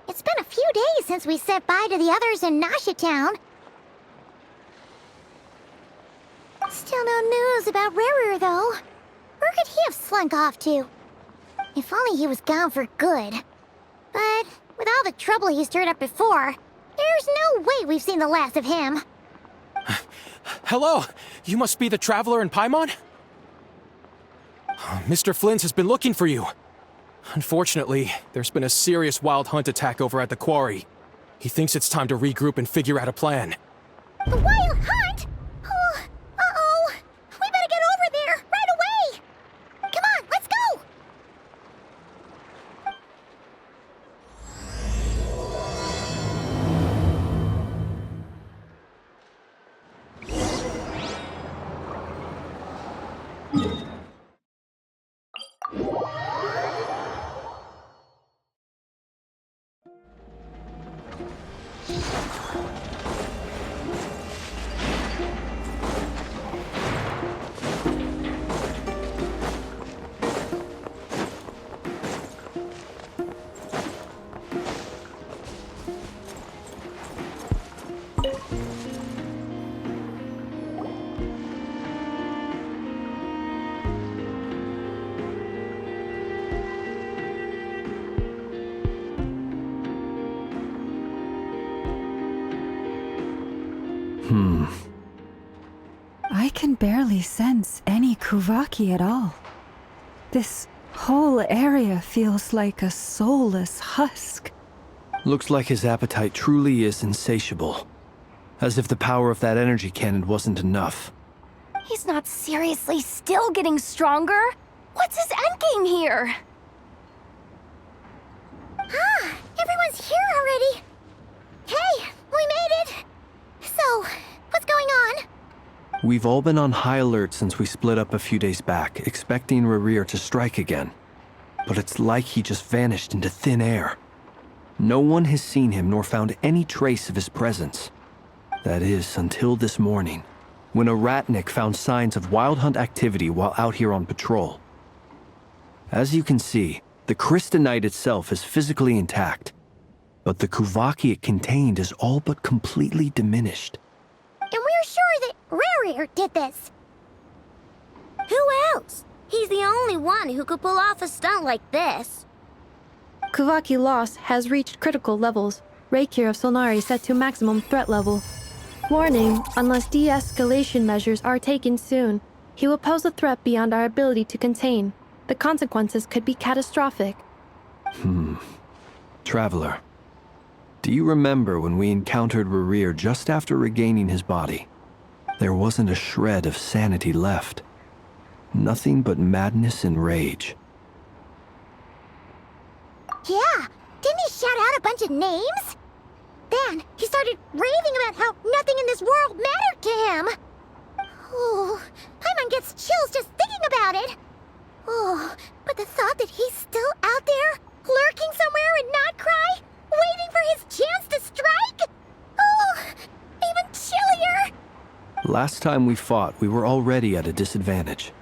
It's been a few days since we said bye to the others in Nasha Town. Still no news about Rarer, though. Where could he have slunk off to? If only he was gone for good. But with all the trouble he stirred up before, there's no way we've seen the last of him. Hello! You must be the traveler in Paimon? Mr. Flynn has been looking for you. Unfortunately, there's been a serious wild hunt attack over at the quarry. He thinks it's time to regroup and figure out a plan. The wild hunt? Oh, uh-oh. We better get over there, right away! Come on, let's go! I can barely sense any Kuvaki at all. This whole area feels like a soulless husk. Looks like his appetite truly is insatiable. As if the power of that energy cannon wasn't enough. He's not seriously still getting stronger? What's his endgame here? Ah, everyone's here already. Hey, we made it. So, what's going on? We've all been on high alert since we split up a few days back, expecting Rarir to strike again. But it's like he just vanished into thin air. No one has seen him nor found any trace of his presence. That is, until this morning, when a ratnik found signs of wild hunt activity while out here on patrol. As you can see, the crystalline itself is physically intact, but the Kuvaki it contained is all but completely diminished. And we're sure that Rarir did this. Who else? He's the only one who could pull off a stunt like this. Kuvaki loss has reached critical levels. Reikir of Solnari set to maximum threat level. Warning, unless de-escalation measures are taken soon, he will pose a threat beyond our ability to contain. The consequences could be catastrophic. Traveler, do you remember when we encountered Rarir just after regaining his body? There wasn't a shred of sanity left. Nothing but madness and rage. Yeah, didn't he shout out a bunch of names? Then he started raving about how nothing in this world mattered to him. Oh, Paimon gets chills just thinking about it. Oh, but the thought that he's still out there, lurking somewhere and not cry, waiting for his chance to strike? Oh, even chillier. Last time we fought, we were already at a disadvantage.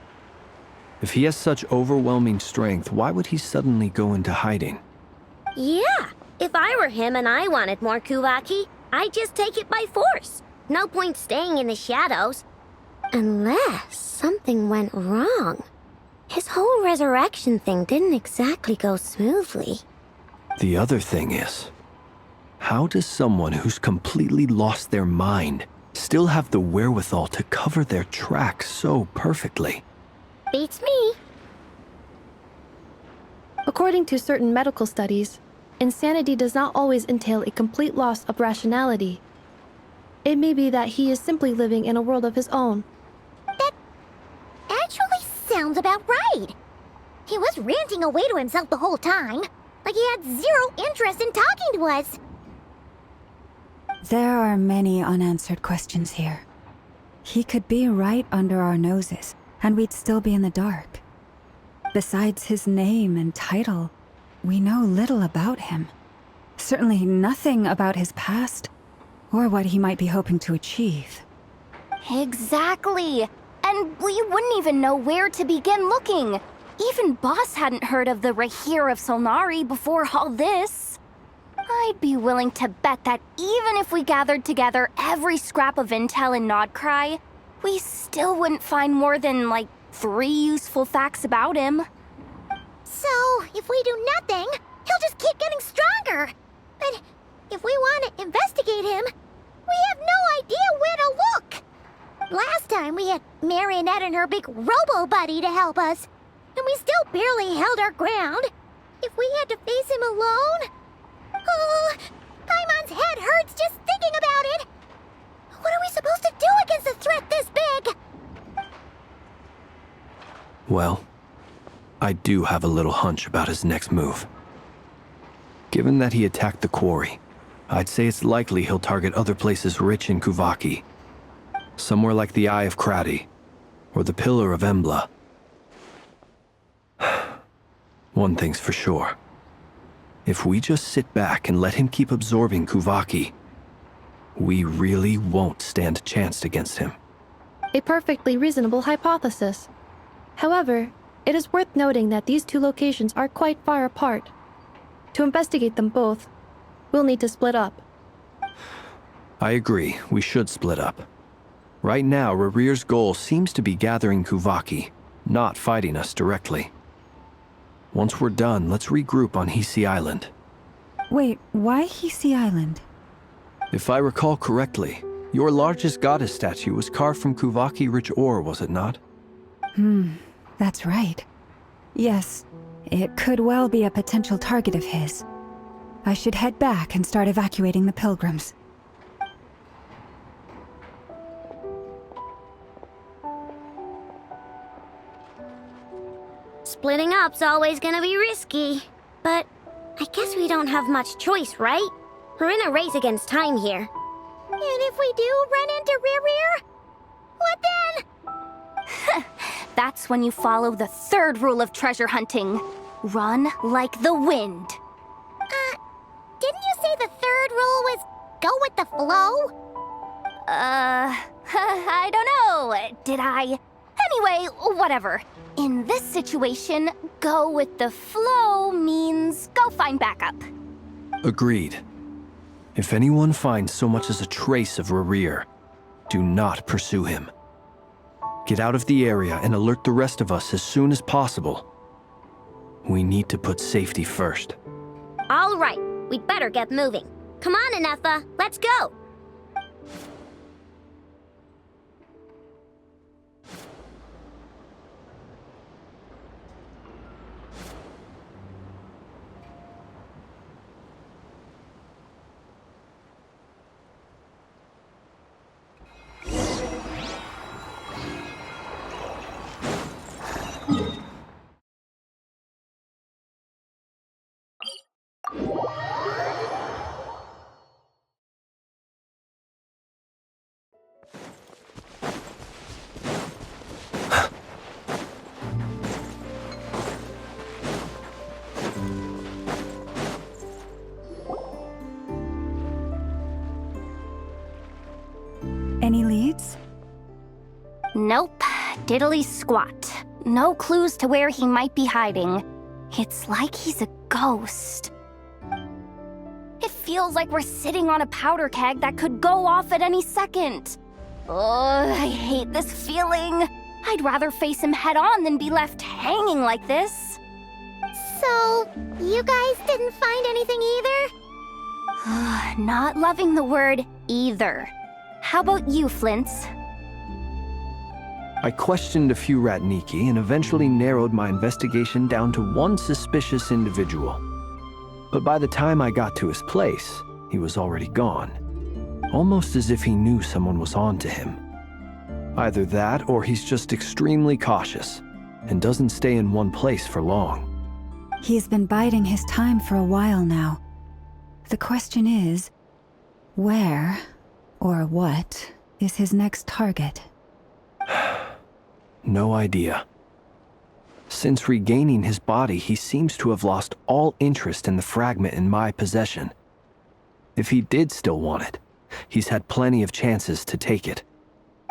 If he has such overwhelming strength, why would he suddenly go into hiding? Yeah, if I were him and I wanted more Kuvaki, I'd just take it by force. No point staying in the shadows. Unless something went wrong. His whole resurrection thing didn't exactly go smoothly. The other thing is, how does someone who's completely lost their mind still have the wherewithal to cover their tracks so perfectly? Beats me. According to certain medical studies, insanity does not always entail a complete loss of rationality. It may be that he is simply living in a world of his own. That actually sounds about right. He was ranting away to himself the whole time, like he had zero interest in talking to us. There are many unanswered questions here. He could be right under our noses, and we'd still be in the dark. Besides his name and title, we know little about him. Certainly nothing about his past, or what he might be hoping to achieve. Exactly. And we wouldn't even know where to begin looking. Even Boss hadn't heard of the Rahir of Solnari before all this. I'd be willing to bet that even if we gathered together every scrap of intel in Nodcry, we still wouldn't find more than, like, 3 useful facts about him. So, if we do nothing, he'll just keep getting stronger. But if we want to investigate him, we have no idea where to look. Last time we had Marionette and her big robo-buddy to help us, and we still barely held our ground. If we had to face him alone... Oh, Paimon's head hurts just thinking about it. What are we supposed to do against a threat this big? Well, I do have a little hunch about his next move. Given that he attacked the quarry, I'd say it's likely he'll target other places rich in Kuvaki. Somewhere like the Eye of Krati, or the Pillar of Embla. One thing's for sure. If we just sit back and let him keep absorbing Kuvaki, we really won't stand a chance against him. A perfectly reasonable hypothesis. However, it is worth noting that these 2 locations are quite far apart. To investigate them both, we'll need to split up. I agree, we should split up. Right now, Rarir's goal seems to be gathering Kuvaki, not fighting us directly. Once we're done, let's regroup on Hisi Island. Wait, why Hisi Island? If I recall correctly, your largest goddess statue was carved from Kuvaki-rich ore, was it not? That's right. Yes, it could well be a potential target of his. I should head back and start evacuating the pilgrims. Splitting up's always gonna be risky. But I guess we don't have much choice, right? We're in a race against time here. And if we do run into Rear, what then? That's when you follow the 3rd rule of treasure hunting. Run like the wind. Didn't you say the 3rd rule was go with the flow? I don't know. Did I? Anyway, whatever. In this situation, go with the flow means go find backup. Agreed. If anyone finds so much as a trace of Rarir, do not pursue him. Get out of the area and alert the rest of us as soon as possible. We need to put safety first. All right, we'd better get moving. Come on, Anefa, let's go! Any leads? Nope. Diddly squat. No clues to where he might be hiding. It's like he's a ghost. It feels like we're sitting on a powder keg that could go off at any second. Ugh, I hate this feeling. I'd rather face him head on than be left hanging like this. So, you guys didn't find anything either? Not loving the word either. How about you, Flint's? I questioned a few Ratniki and eventually narrowed my investigation down to one suspicious individual. But by the time I got to his place, he was already gone. Almost as if he knew someone was on to him. Either that or he's just extremely cautious and doesn't stay in one place for long. He's been biding his time for a while now. The question is, where or what is his next target? No idea. Since regaining his body, he seems to have lost all interest in the fragment in my possession. If he did still want it, he's had plenty of chances to take it.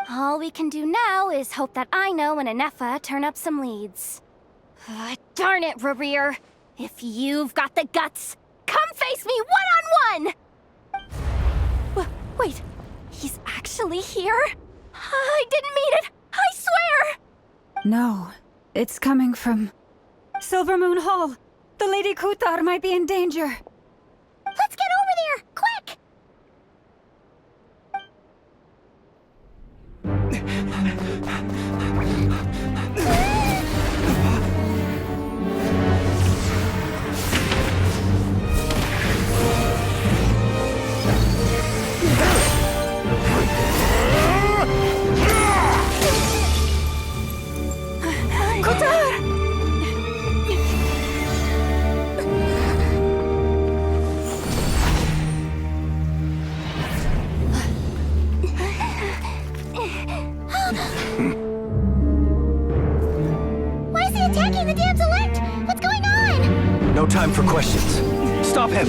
All we can do now is hope that I know and Anefa turn up some leads. Darn it, Rarir. If you've got the guts, come face face me one-on-one! Wait, he's actually here? I didn't mean it! I swear! No, it's coming from Silver Moon Hall. The Lady Kutar might be in danger. Let's get over there, quick! Why is he attacking the damsel elect? What's going on? No time for questions. Stop him!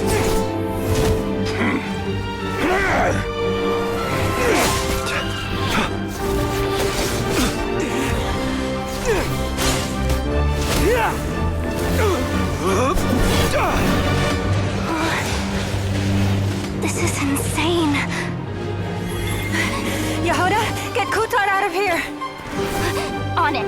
This is insane. Yehuda, get Kutar out of here! On it.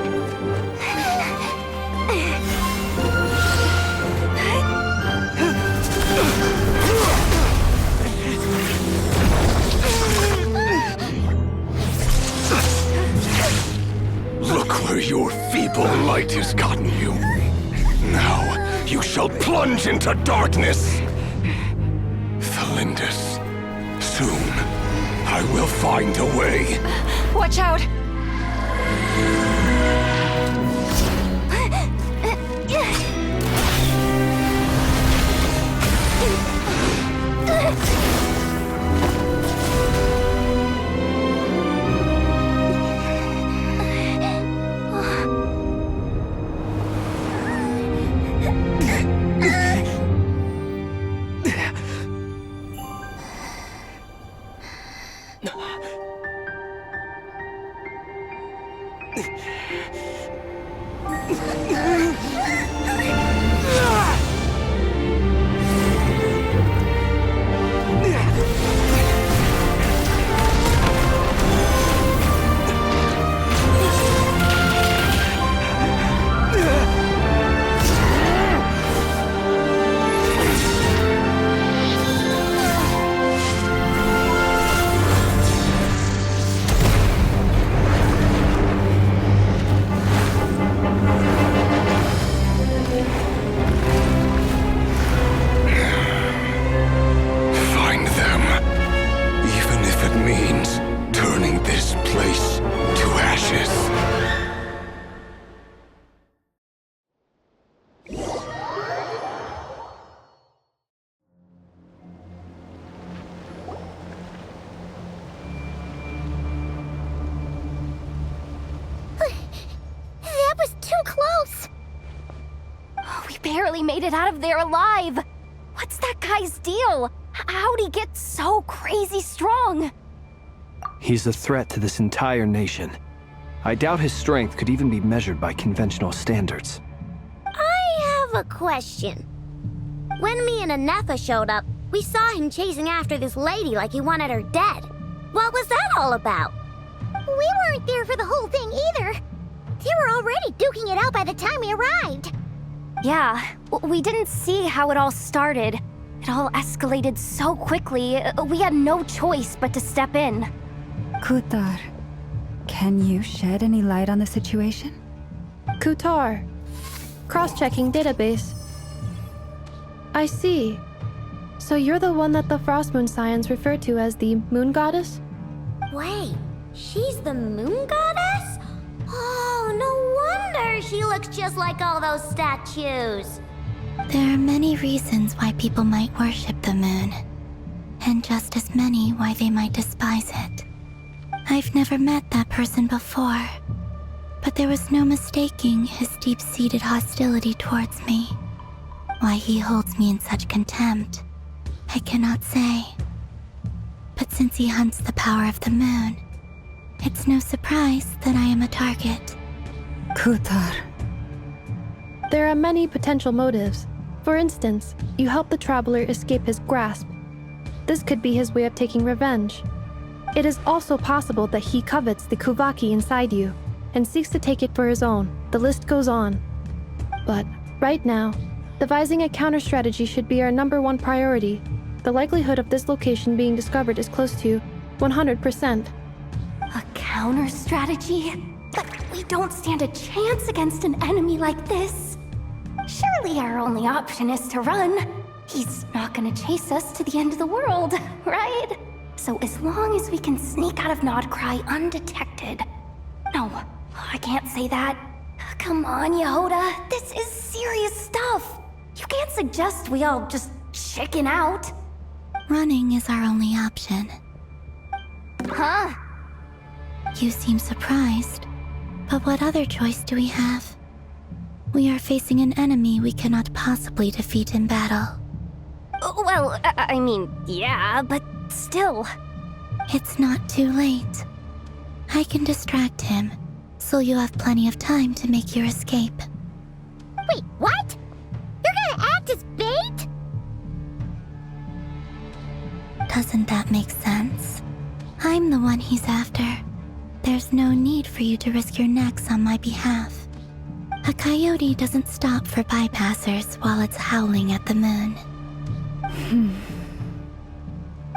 Look where your feeble light has gotten you. Now you shall plunge into darkness. Felindus, soon I will find a way. Watch out! Find them, even if it means turning this place to ashes. That was too close! We barely made it out of there alive. What's that guy's deal? How'd he get so crazy strong? He's a threat to this entire nation. I doubt his strength could even be measured by conventional standards. I have a question. When me and Anefa showed up, we saw him chasing after this lady like he wanted her dead. What was that all about? We weren't there for the whole thing either. They were already duking it out by the time we arrived. Yeah, we didn't see how it all started. It all escalated so quickly, we had no choice but to step in. Kutar, can you shed any light on the situation? Kutar. Cross-checking database. I see. So you're the one that the Frost Moon Scions refer to as the Moon Goddess? Wait, she's the moon goddess? Oh, no wonder she looks just like all those statues. There are many reasons why people might worship the moon, and just as many why they might despise it. I've never met that person before, but there was no mistaking his deep-seated hostility towards me. Why he holds me in such contempt, I cannot say. But since he hunts the power of the moon, it's no surprise that I am a target. Kutar. There are many potential motives. For instance, you help the traveler escape his grasp. This could be his way of taking revenge. It is also possible that he covets the Kuvaki inside you and seeks to take it for his own. The list goes on. But right now, devising a counter strategy should be our #1 priority. The likelihood of this location being discovered is close to 100%. A counter strategy? But we don't stand a chance against an enemy like this. Surely our only option is to run. He's not gonna chase us to the end of the world, right? So as long as we can sneak out of Nodcry undetected. No, I can't say that. Come on, Yehoda, this is serious stuff. You can't suggest we all just chicken out. Running is our only option. Huh? You seem surprised. But what other choice do we have? We are facing an enemy we cannot possibly defeat in battle. Well, I mean, yeah, but still. It's not too late. I can distract him, so you have plenty of time to make your escape. Wait, what? You're gonna act as bait? Doesn't that make sense? I'm the one he's after. There's no need for you to risk your necks on my behalf. A coyote doesn't stop for bypassers while it's howling at the moon.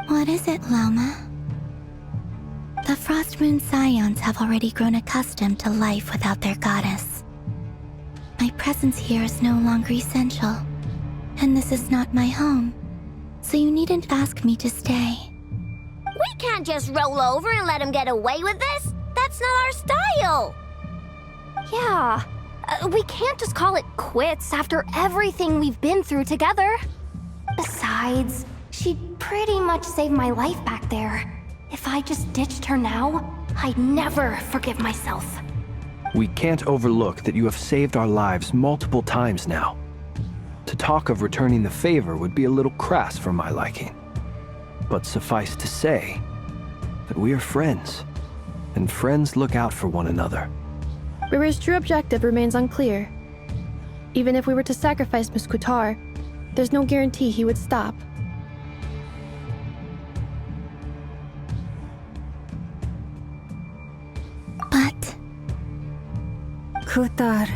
What is it, Loma? The Frost Moon Scions have already grown accustomed to life without their goddess. My presence here is no longer essential, and this is not my home, so you needn't ask me to stay. We can't just roll over and let him get away with this. That's not our style. Yeah, we can't just call it quits after everything we've been through together. Besides, she'd pretty much saved my life back there. If I just ditched her now, I'd never forgive myself. We can't overlook that you have saved our lives multiple times now. To talk of returning the favor would be a little crass for my liking. But suffice to say that we are friends, and friends look out for one another. Riri's true objective remains unclear. Even if we were to sacrifice Miss Kutar, there's no guarantee he would stop. But Kutar,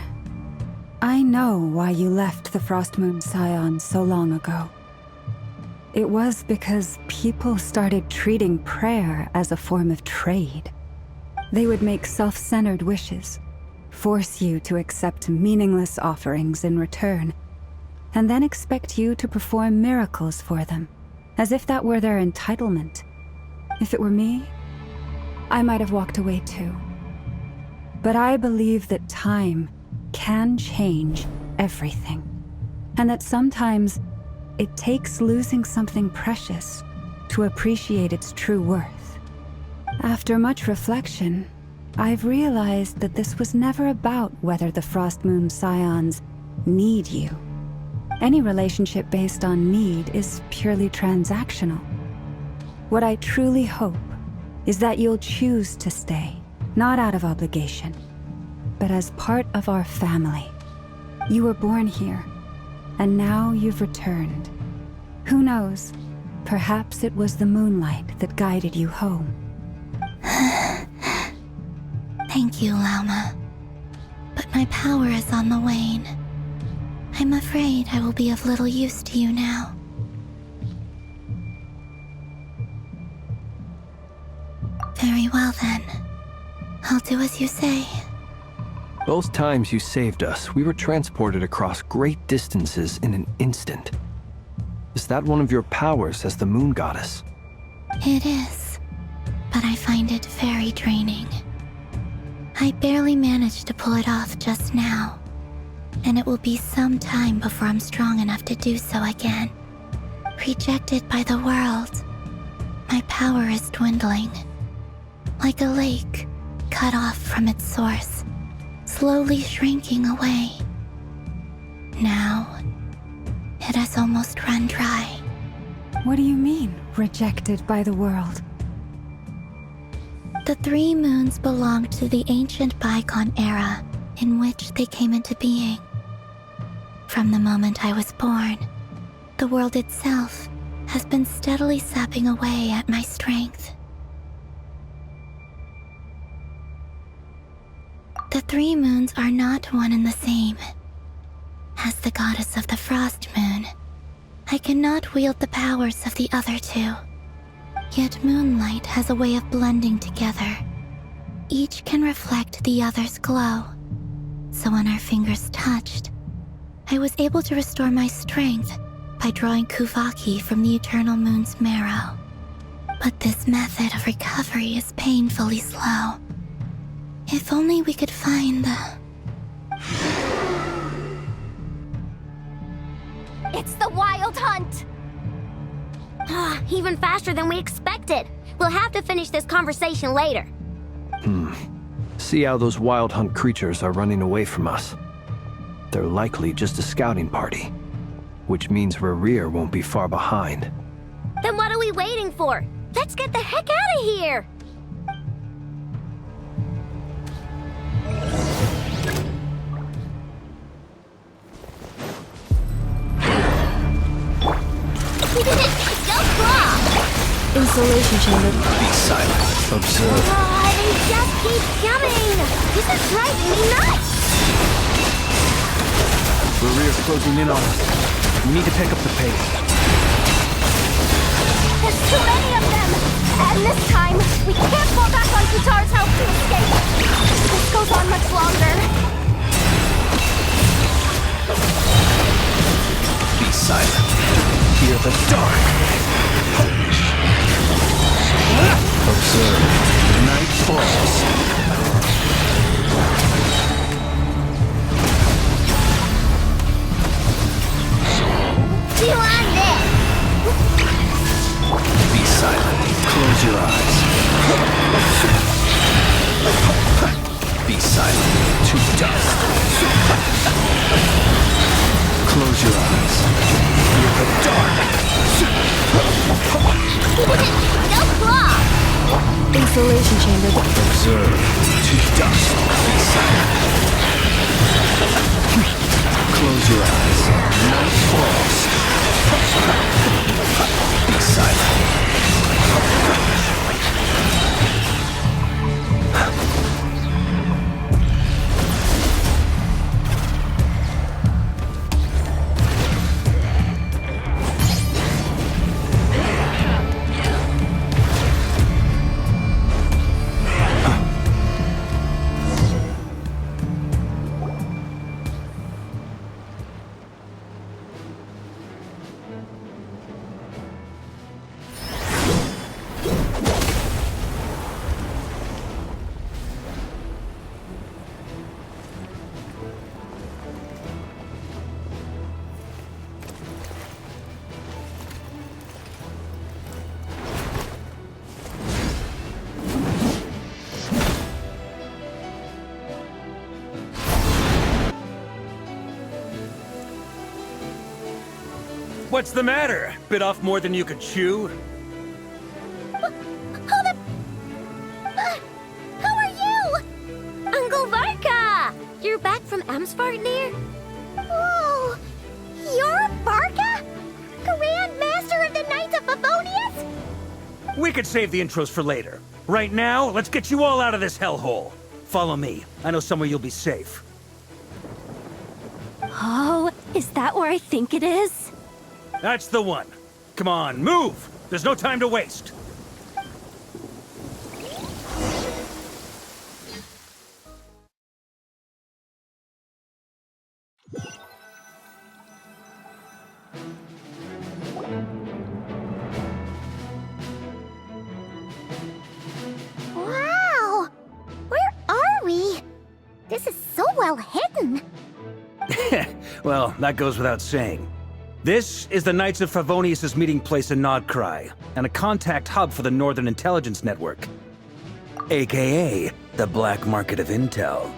I know why you left the Frost Moon Scions so long ago. It was because people started treating prayer as a form of trade. They would make self-centered wishes, force you to accept meaningless offerings in return, and then expect you to perform miracles for them, as if that were their entitlement. If it were me, I might have walked away too. But I believe that time can change everything, and that sometimes it takes losing something precious to appreciate its true worth. After much reflection, I've realized that this was never about whether the Frost Moon Scions need you. Any relationship based on need is purely transactional. What I truly hope is that you'll choose to stay, not out of obligation, but as part of our family. You were born here, and now you've returned. Who knows? Perhaps it was the moonlight that guided you home. thank you, Lauma. But my power is on the wane. I'm afraid I will be of little use to you now. Very well then. I'll do as you say. Both times you saved us, we were transported across great distances in an instant. Is that one of your powers as the Moon Goddess? It is, but I find it very draining. I barely managed to pull it off just now, and it will be some time before I'm strong enough to do so again. Rejected by the world, my power is dwindling. Like a lake cut off from its source, slowly shrinking away. Now, it has almost run dry. What do you mean, rejected by the world? The 3 moons belonged to the ancient bygone era in which they came into being. From the moment I was born, the world itself has been steadily sapping away at my strength. The 3 moons are not one and the same. As the goddess of the Frost Moon, I cannot wield the powers of the other 2. Yet moonlight has a way of blending together. Each can reflect the other's glow. So when our fingers touched, I was able to restore my strength by drawing Kuvaki from the eternal moon's marrow. But this method of recovery is painfully slow. If only we could find the... It's the Wild Hunt! Even faster than we expected. We'll have to finish this conversation later. See how those Wild Hunt creatures are running away from us. They're likely just a scouting party, which means Rerir won't be far behind. Then what are we waiting for? Let's get the heck out of here! Go claw! Installation chamber. Be silent. Observe. They just keep coming! This is driving me nuts! Rerir's closing in on us. We need to pick up the pace. There's too many of them! And this time, we can't fall back on Kutar's help to escape! If this goes on much longer... Be silent. Fear the dark. Observe. Night falls. You on this! Be silent. Close your eyes. Be silent. To dust. Close your eyes. Fear the dark. Go claw! Installation chamber. Observe. To dust. Be silent. Close your eyes. Night falls. Be silent. What's the matter? Bit off more than you could chew? Who are you? Uncle Varka! You're back from Amsvartnir? Whoa! You're Varka? Grand Master of the Knights of Favonius? We could save the intros for later. Right now, let's get you all out of this hellhole. Follow me. I know somewhere you'll be safe. Oh, is that where I think it is? That's the one. Come on, move! There's no time to waste. Wow! Where are we? This is so well hidden. Well, that goes without saying. This is the Knights of Favonius' meeting place in Nodcry, and a contact hub for the Northern Intelligence Network. AKA, the black market of intel.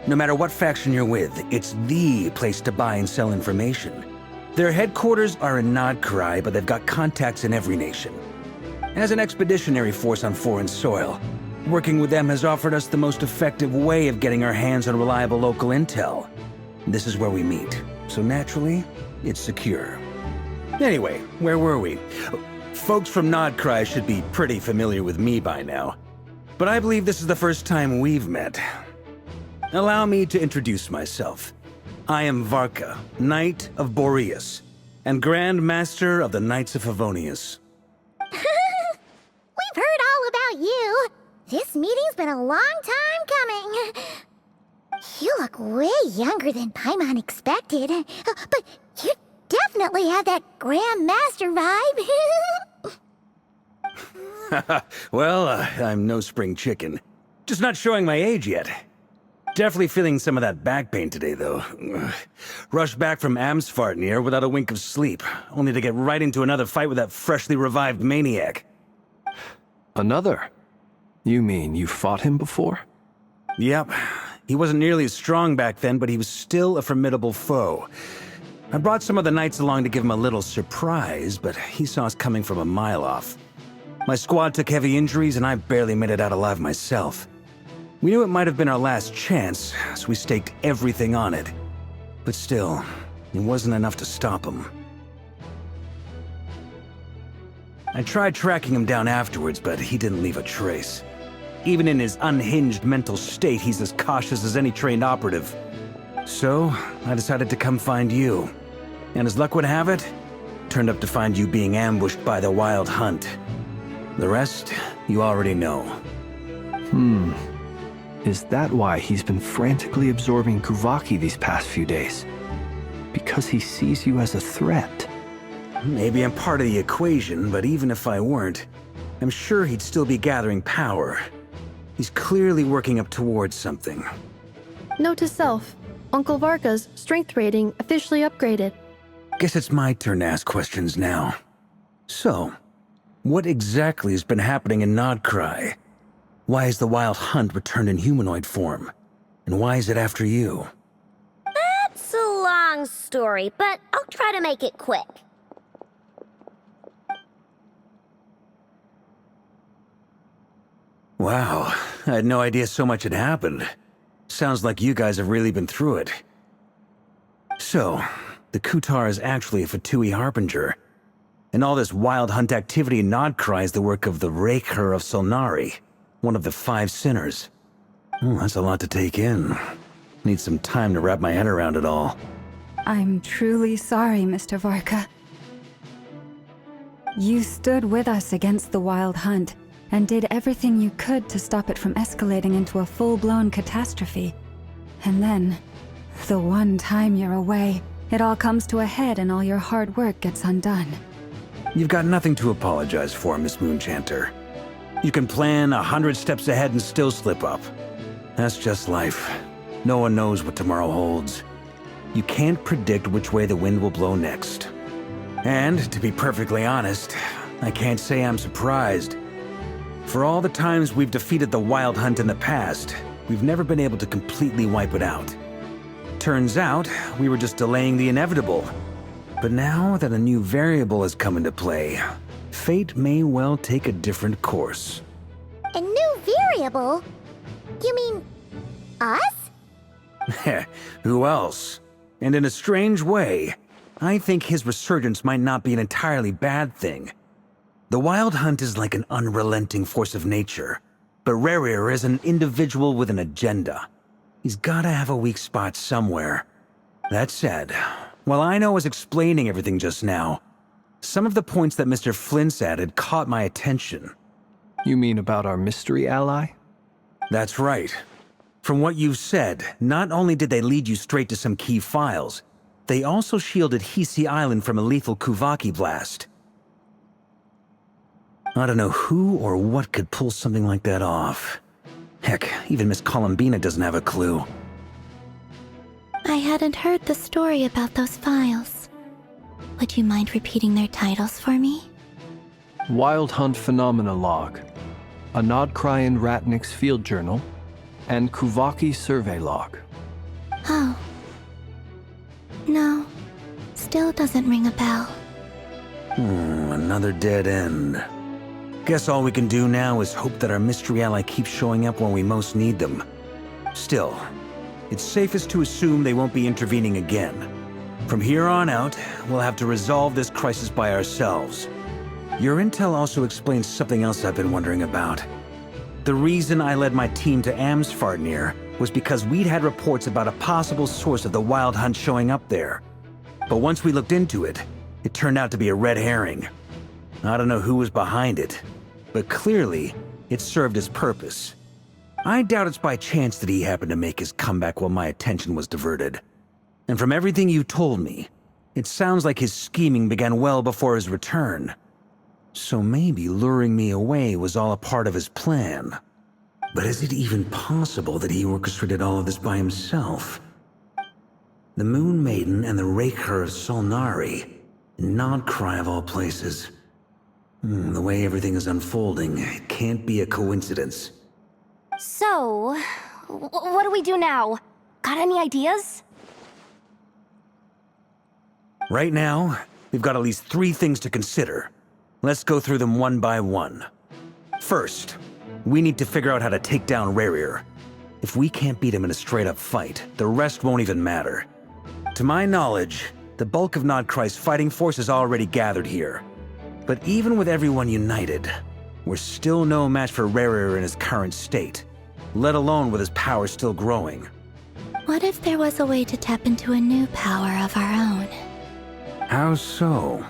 No matter what faction you're with, it's the place to buy and sell information. Their headquarters are in Nodcry, but they've got contacts in every nation. As an expeditionary force on foreign soil, working with them has offered us the most effective way of getting our hands on reliable local intel. This is where we meet. so naturally, it's secure. Anyway, where were we? Folks from Nodcry should be pretty familiar with me by now, but I believe this is the first time we've met. Allow me to introduce myself. I am Varka, Knight of Boreas, and Grand Master of the Knights of Favonius. We've heard all about you. This meeting's been a long time coming. You look way younger than Paimon expected, but you definitely have that Grand Master vibe. Well, I'm no spring chicken. Just not showing my age yet. Definitely feeling some of that back pain today, though. Rushed back from Amsfartnir without a wink of sleep, only to get right into another fight with that freshly revived maniac. Another? You mean you fought him before? Yep. He wasn't nearly as strong back then, but he was still a formidable foe. I brought some of the knights along to give him a little surprise, but he saw us coming from a mile off. My squad took heavy injuries, and I barely made it out alive myself. We knew it might have been our last chance, so we staked everything on it. But still, it wasn't enough to stop him. I tried tracking him down afterwards, but he didn't leave a trace. Even in his unhinged mental state, he's as cautious as any trained operative. So, I decided to come find you. And as luck would have it, turned up to find you being ambushed by the Wild Hunt. The rest, you already know. Is that why he's been frantically absorbing Kuvaki these past few days? Because he sees you as a threat? Maybe I'm part of the equation, but even if I weren't, I'm sure he'd still be gathering power. He's clearly working up towards something. Note to self, Uncle Varka's strength rating officially upgraded. Guess it's my turn to ask questions now. So, what exactly has been happening in Nodcry? Why is the Wild Hunt returned in humanoid form? And why is it after you? That's a long story, but I'll try to make it quick. Wow, I had no idea so much had happened. Sounds like you guys have really been through it. So, the Kutar is actually a Fatui Harbinger. And all this Wild Hunt activity in Nodcry is the work of the Raker of Solnari, one of the 5 sinners. That's a lot to take in. Need some time to wrap my head around it all. I'm truly sorry, Mr. Varka. You stood with us against the Wild Hunt, and did everything you could to stop it from escalating into a full-blown catastrophe. And then, the one time you're away, it all comes to a head and all your hard work gets undone. You've got nothing to apologize for, Miss Moonchanter. You can plan 100 steps ahead and still slip up. That's just life. No one knows what tomorrow holds. You can't predict which way the wind will blow next. And, to be perfectly honest, I can't say I'm surprised. For all the times we've defeated the Wild Hunt in the past, we've never been able to completely wipe it out. Turns out, we were just delaying the inevitable. But now that a new variable has come into play, fate may well take a different course. A new variable? You mean us? Who else? And in a strange way, I think his resurgence might not be an entirely bad thing. The Wild Hunt is like an unrelenting force of nature, but Rerir is an individual with an agenda. He's gotta have a weak spot somewhere. That said, while I was explaining everything just now, some of the points that Mr. Flint's added caught my attention. You mean about our mystery ally? That's right. From what you've said, not only did they lead you straight to some key files, they also shielded Hisi Island from a lethal Kuvaki blast. I don't know who or what could pull something like that off. Heck, even Miss Columbina doesn't have a clue. I hadn't heard the story about those files. Would you mind repeating their titles for me? Wild Hunt Phenomena Log, a Nodcryan Ratnik's Field Journal, and Kuvaki Survey Log. Oh. No. Still doesn't ring a bell. Another dead end. Guess all we can do now is hope that our mystery ally keeps showing up when we most need them. Still, it's safest to assume they won't be intervening again. From here on out, we'll have to resolve this crisis by ourselves. Your intel also explains something else I've been wondering about. The reason I led my team to Amsfarnir was because we'd had reports about a possible source of the Wild Hunt showing up there. But once we looked into it, it turned out to be a red herring. I don't know who was behind it, but clearly, it served its purpose. I doubt it's by chance that he happened to make his comeback while my attention was diverted. And from everything you told me, it sounds like his scheming began well before his return. So maybe luring me away was all a part of his plan. But is it even possible that he orchestrated all of this by himself? The Moon Maiden and the Raker of Solnari, Nodcry of all places. The way everything is unfolding, it can't be a coincidence. So, what do we do now? Got any ideas? Right now, we've got at least 3 things to consider. Let's go through them one by one. First, we need to figure out how to take down Rerir. If we can't beat him in a straight-up fight, the rest won't even matter. To my knowledge, the bulk of Nodcry's fighting force is already gathered here. But even with everyone united, we're still no match for Rerir in his current state, let alone with his power still growing. What if there was a way to tap into a new power of our own? How so?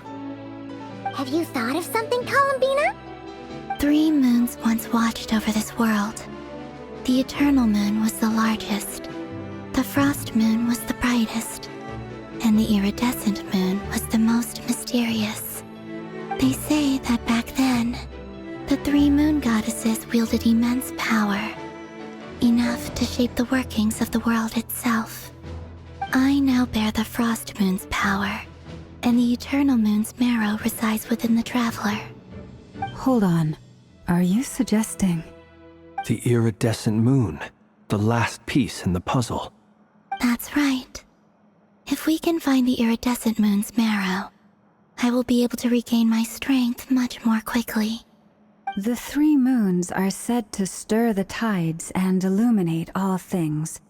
Have you thought of something, Columbina? 3 moons once watched over this world. The Eternal Moon was the largest. The Frost Moon was the brightest. And the Iridescent Moon was the most mysterious. They say that back then, the 3 moon goddesses wielded immense power, enough to shape the workings of the world itself. I now bear the Frost Moon's power, and the Eternal Moon's marrow resides within the Traveler. Hold on. Are you suggesting? The iridescent moon, the last piece in the puzzle. That's right. If we can find the Iridescent Moon's marrow, I will be able to regain my strength much more quickly. The 3 moons are said to stir the tides and illuminate all things.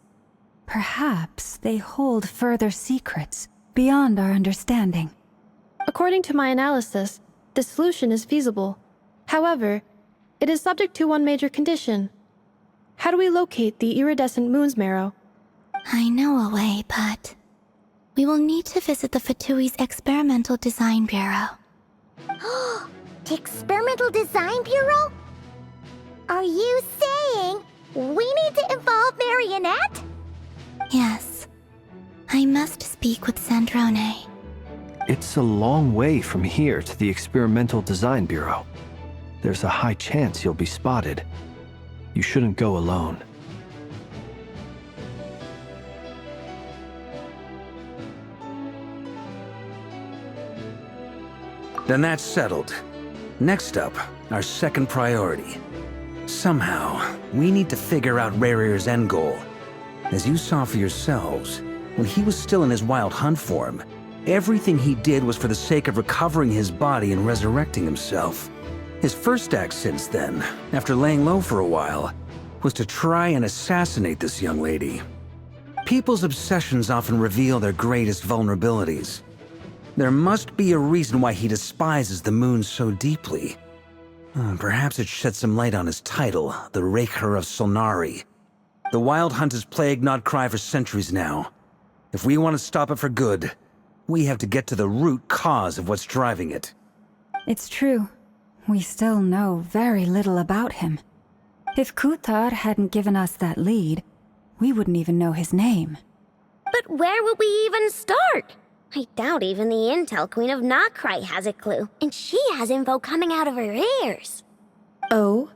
Perhaps they hold further secrets beyond our understanding. According to my analysis, the solution is feasible. However, it is subject to one major condition. How do we locate the Iridescent Moon's marrow? I know a way, but we will need to visit the Fatui's Experimental Design Bureau. The Experimental Design Bureau? Are you saying we need to involve Marionette? Yes. I must speak with Sandrone. It's a long way from here to the Experimental Design Bureau. There's a high chance you'll be spotted. You shouldn't go alone. Then that's settled. Next up, our second priority. Somehow, we need to figure out Rerir's end goal. As you saw for yourselves, when he was still in his Wild Hunt form, everything he did was for the sake of recovering his body and resurrecting himself. His first act since then, after laying low for a while, was to try and assassinate this young lady. People's obsessions often reveal their greatest vulnerabilities. There must be a reason why he despises the moon so deeply. Perhaps it sheds some light on his title, the Raker of Solnari. The Wild Hunt has plagued Nodcry for centuries now. If we want to stop it for good, we have to get to the root cause of what's driving it. It's true. We still know very little about him. If Kuthar hadn't given us that lead, we wouldn't even know his name. But where would we even start? I doubt even the Intel Queen of Nodcry has a clue, and she has info coming out of her ears. Oh?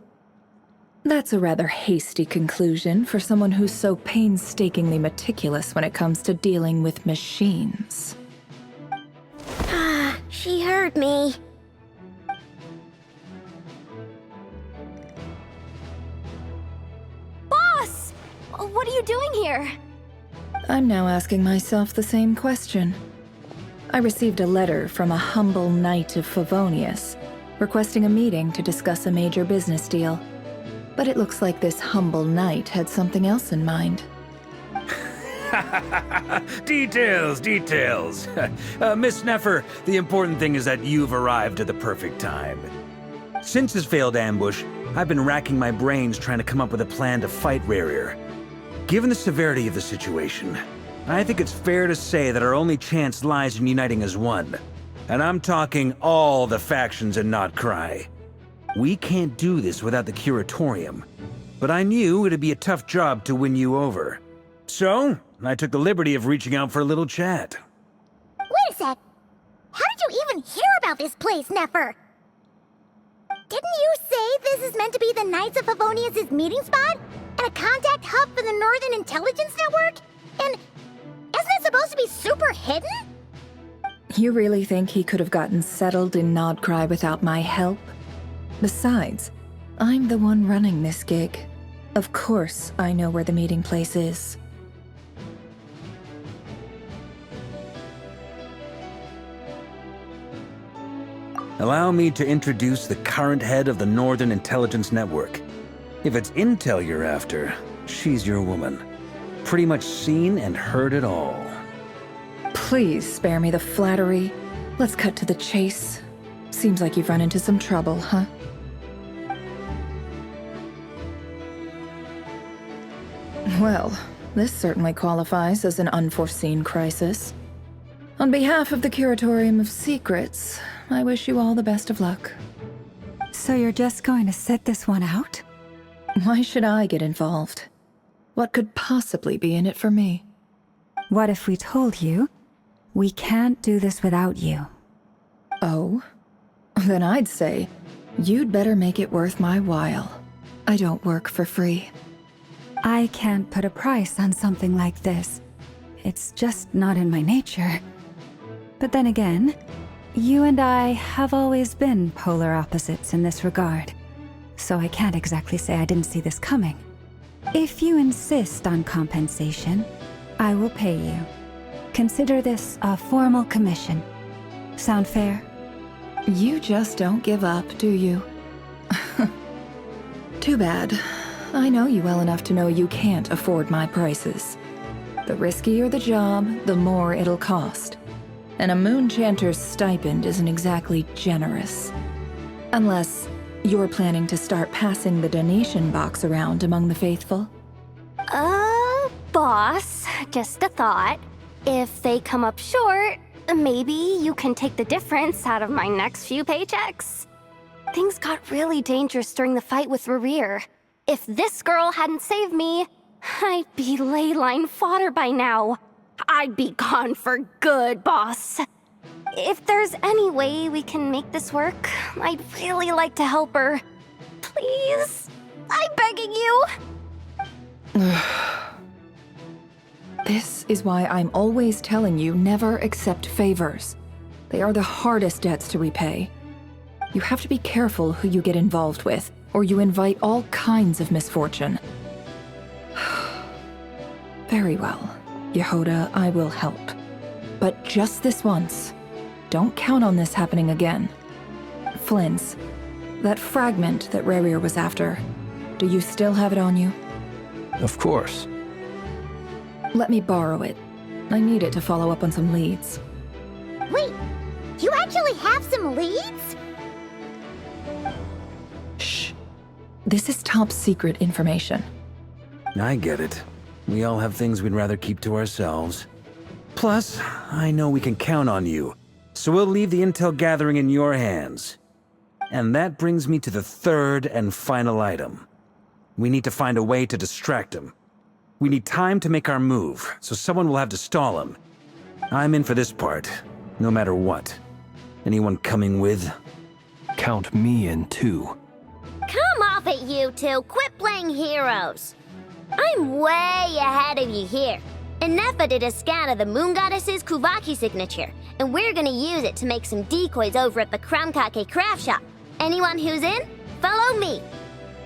That's a rather hasty conclusion for someone who's so painstakingly meticulous when it comes to dealing with machines. Ah, she heard me. Boss! What are you doing here? I'm now asking myself the same question. I received a letter from a humble knight of Favonius, requesting a meeting to discuss a major business deal. But it looks like this humble knight had something else in mind. Details, details. Miss Neffer, the important thing is that you've arrived at the perfect time. Since his failed ambush, I've been racking my brains trying to come up with a plan to fight Rerir. Given the severity of the situation, I think it's fair to say that our only chance lies in uniting as one. And I'm talking all the factions in Notcry. We can't do this without the Curatorium, but I knew it'd be a tough job to win you over. So, I took the liberty of reaching out for a little chat. Wait a sec. How did you even hear about this place, Neffer? Didn't you say this is meant to be the Knights of Favonius' meeting spot? And a contact hub for the Northern Intelligence Network? And isn't it supposed to be super hidden? You really think he could have gotten settled in Nodcry without my help? Besides, I'm the one running this gig. Of course I know where the meeting place is. Allow me to introduce the current head of the Northern Intelligence Network. If it's intel you're after, she's your woman. Pretty much seen and heard it all. Please spare me the flattery. Let's cut to the chase. Seems like you've run into some trouble, huh? Well, this certainly qualifies as an unforeseen crisis. On behalf of the Curatorium of Secrets, I wish you all the best of luck. So you're just going to sit this one out? Why should I get involved? What could possibly be in it for me? What if we told you we can't do this without you? Oh? Then I'd say you'd better make it worth my while. I don't work for free. I can't put a price on something like this. It's just not in my nature. But then again, you and I have always been polar opposites in this regard, so I can't exactly say I didn't see this coming. If you insist on compensation, I will pay you. Consider this a formal commission. Sound fair? You just don't give up, do you? Too bad. I know you well enough to know you can't afford my prices. The riskier the job, the more it'll cost. And a moon chanter's stipend isn't exactly generous. Unless you're planning to start passing the donation box around among the faithful. Boss, just a thought. If they come up short, maybe you can take the difference out of my next few paychecks. Things got really dangerous during the fight with Rerir. If this girl hadn't saved me, I'd be ley line fodder by now. I'd be gone for good, boss. If there's any way we can make this work, I'd really like to help her. Please, I'm begging you. This is why I'm always telling you never accept favors. They are the hardest debts to repay. You have to be careful who you get involved with, or you invite all kinds of misfortune. Very well, Yehoda, I will help. But just this once. Don't count on this happening again. Flynn's, that fragment that Rerir was after, do you still have it on you? Of course. Let me borrow it. I need it to follow up on some leads. Wait, you actually have some leads? Shh. This is top secret information. I get it. We all have things we'd rather keep to ourselves. Plus, I know we can count on you, so we'll leave the intel gathering in your hands. And that brings me to the third and final item. We need to find a way to distract him. We need time to make our move, so someone will have to stall him. I'm in for this part, no matter what. Anyone coming with? Count me in too. Come off it, you two. Quit playing heroes. I'm way ahead of you here. Ineffa did a scan of the Moon Goddess's Kuvaki signature, and we're gonna use it to make some decoys over at the Kramkake craft shop. Anyone who's in, follow me.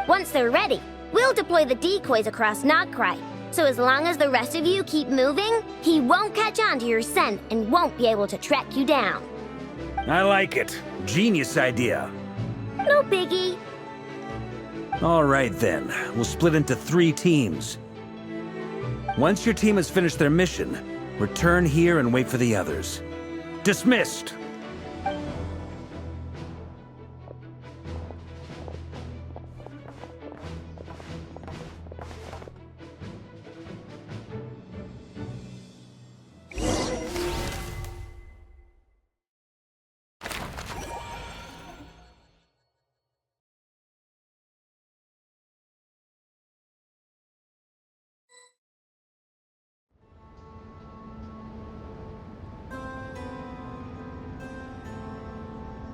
Once they're ready, we'll deploy the decoys across Notcry. So as long as the rest of you keep moving, he won't catch on to your scent and won't be able to track you down. I like it. Genius idea. No biggie. All right then, we'll split into 3 teams. Once your team has finished their mission, return here and wait for the others. Dismissed!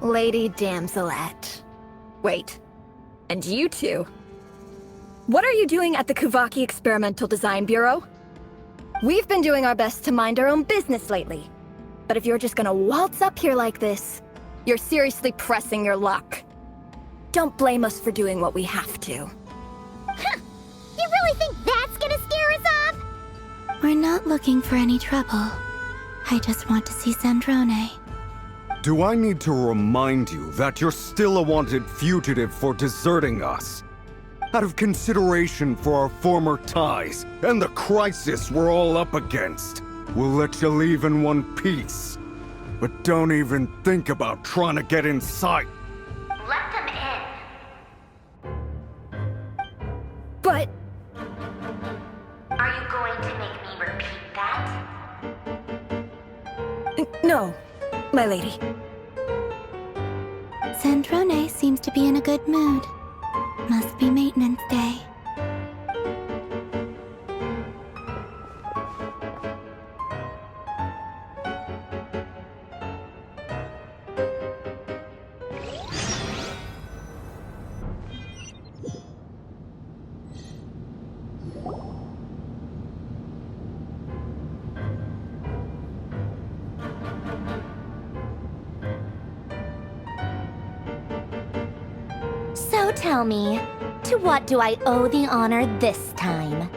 Lady Damselette. Wait. And you two? What are you doing at the Kuvaki Experimental Design Bureau? We've been doing our best to mind our own business lately. But if you're just gonna waltz up here like this, you're seriously pressing your luck. Don't blame us for doing what we have to. Huh. You really think that's gonna scare us off? We're not looking for any trouble. I just want to see Sandrone. Do I need to remind you that you're still a wanted fugitive for deserting us? Out of consideration for our former ties and the crisis we're all up against, we'll let you leave in one piece. But don't even think about trying to get inside. Let them in. But... Are you going to make me repeat that? No, my lady. Sandrone seems to be in a good mood. Must be maintenance day. So tell me, to what do I owe the honor this time?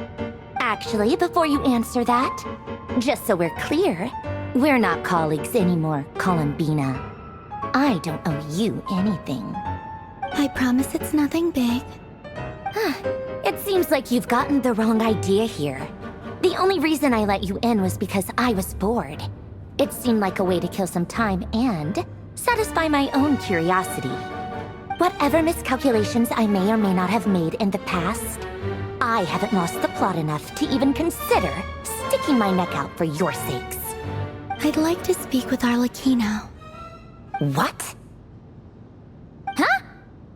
Actually, before you answer that, just so we're clear, we're not colleagues anymore, Columbina. I don't owe you anything. I promise it's nothing big. It seems like you've gotten the wrong idea here. The only reason I let you in was because I was bored. It seemed like a way to kill some time and satisfy my own curiosity. Whatever miscalculations I may or may not have made in the past, I haven't lost the plot enough to even consider sticking my neck out for your sakes. I'd like to speak with Arlecchino. What? Huh?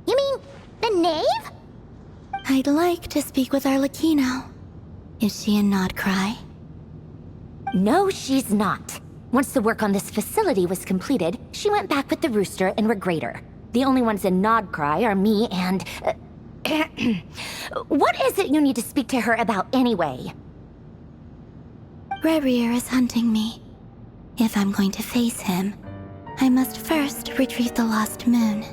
You mean the knave? I'd like to speak with Arlecchino. Is she in Nodcry? No, she's not. Once the work on this facility was completed, she went back with the Rooster and Regrator. The only ones in Nodcry are me and... What is it you need to speak to her about anyway? Rerir is hunting me. If I'm going to face him, I must first retrieve the lost moon.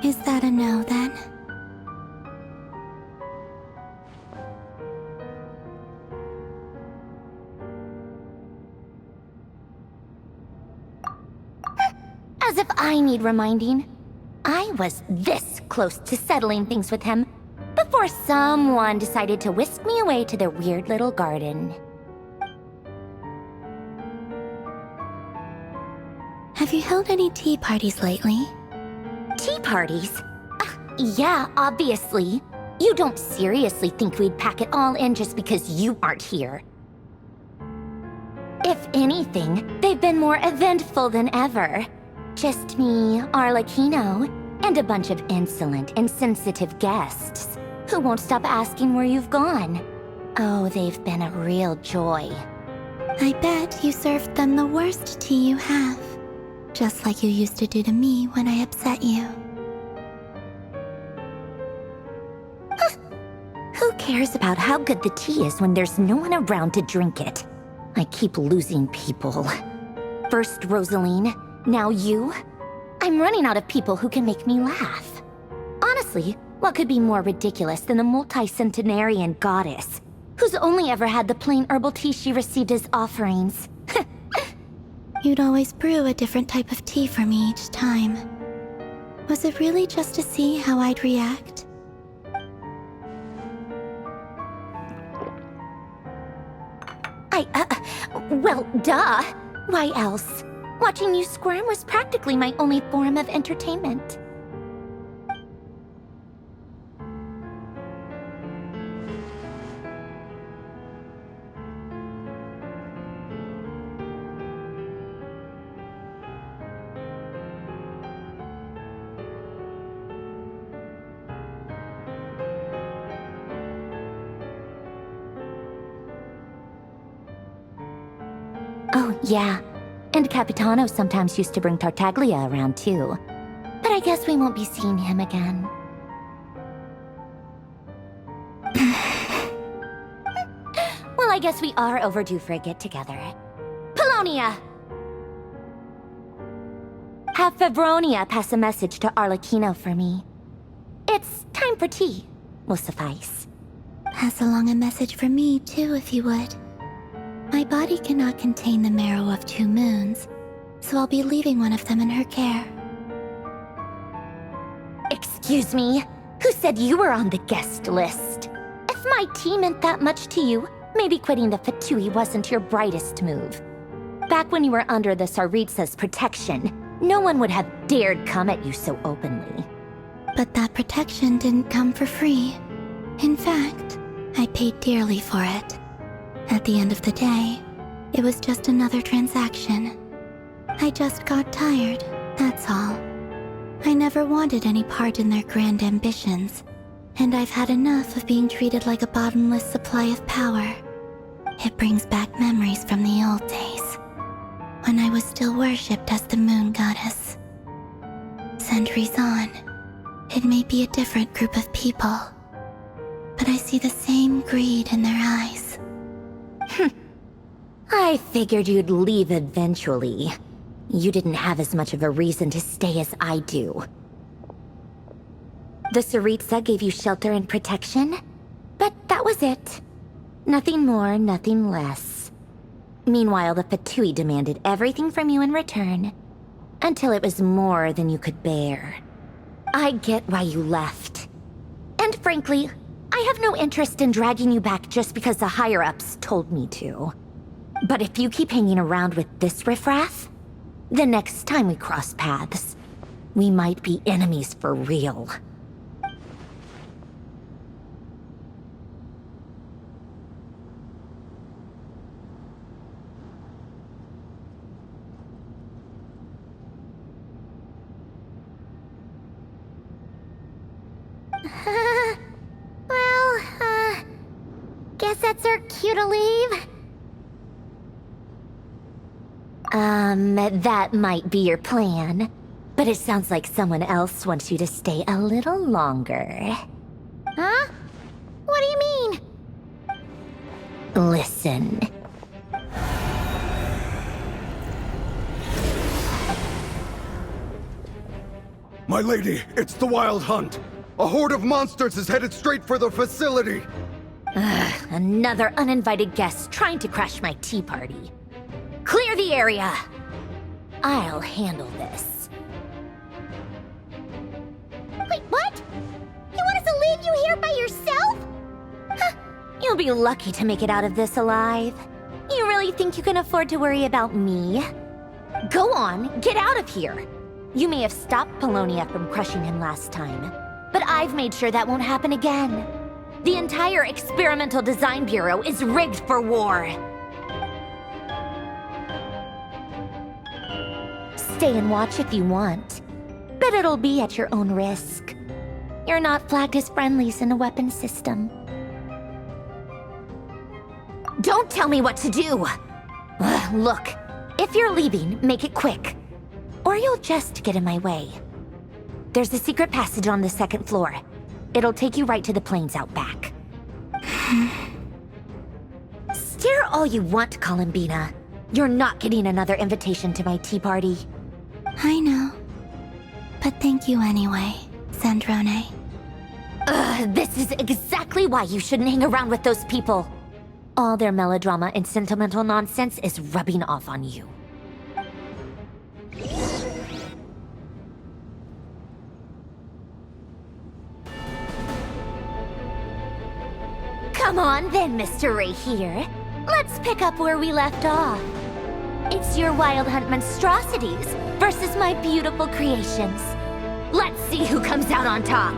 Is that a no, then? As if I need reminding. I was this close to settling things with him before someone decided to whisk me away to their weird little garden. Have you held any tea parties lately? Tea parties? Yeah, obviously. You don't seriously think we'd pack it all in just because you aren't here. If anything, they've been more eventful than ever. Just me, Arlecchino, and a bunch of insolent, insensitive guests. who won't stop asking where you've gone. Oh, they've been a real joy. I bet you served them the worst tea you have. Just like you used to do to me when I upset you. Who cares about how good the tea is when there's no one around to drink it? I keep losing people. First Rosaline, now you. I'm running out of people who can make me laugh. Honestly, what could be more ridiculous than the multi-centenarian goddess, who's only ever had the plain herbal tea she received as offerings? You'd always brew a different type of tea for me each time. Was it really just to see how I'd react? Well, duh. Why else? Watching you squirm was practically my only form of entertainment. Oh, yeah. And Capitano sometimes used to bring Tartaglia around, too. But I guess we won't be seeing him again. Well, I guess we are overdue for a get-together. Polonia! Have Favronia pass a message to Arlecchino for me. It's time for tea. Will suffice. Pass along a message for me, too, if you would. My body cannot contain the marrow of 2 moons, so I'll be leaving one of them in her care. Excuse me? Who said you were on the guest list? If my tea meant that much to you, maybe quitting the Fatui wasn't your brightest move. Back when you were under the Tsaritsa's protection, no one would have dared come at you so openly. But that protection didn't come for free. In fact, I paid dearly for it. At the end of the day, it was just another transaction. I just got tired, that's all. I never wanted any part in their grand ambitions, and I've had enough of being treated like a bottomless supply of power. It brings back memories from the old days, when I was still worshipped as the moon goddess. Centuries on, it may be a different group of people, but I see the same greed in their eyes. I figured you'd leave eventually. You didn't have as much of a reason to stay as I do. The Tsaritsa gave you shelter and protection, but that was it. Nothing more, nothing less. Meanwhile, the Fatui demanded everything from you in return, until it was more than you could bear. I get why you left. And frankly, I have no interest in dragging you back just because the higher-ups told me to. But if you keep hanging around with this riffraff, the next time we cross paths, we might be enemies for real. Guess that's our cue to leave. That might be your plan. But it sounds like someone else wants you to stay a little longer. Huh? What do you mean? Listen. My lady, it's the Wild Hunt. A horde of monsters is headed straight for the facility. Another uninvited guest trying to crash my tea party. Clear the area! I'll handle this. Wait, what? You want us to leave you here by yourself? Huh, you'll be lucky to make it out of this alive. You really think you can afford to worry about me? Go on, get out of here. You may have stopped Polonia from crushing him last time, but I've made sure that won't happen again. The entire Experimental Design Bureau is rigged for war. Stay and watch if you want, but it'll be at your own risk. You're not flagged as friendlies in the weapons system. Don't tell me what to do! Ugh, look, if you're leaving, make it quick. Or you'll just get in my way. There's a secret passage on the 2nd floor. It'll take you right to the plains out back. Stare all you want, Columbina. You're not getting another invitation to my tea party. I know. But thank you anyway, Sandrone. This is exactly why you shouldn't hang around with those people. All their melodrama and sentimental nonsense is rubbing off on you. Come on then, Mr. Ray here. Let's pick up where we left off. It's your Wild Hunt monstrosities versus my beautiful creations. Let's see who comes out on top.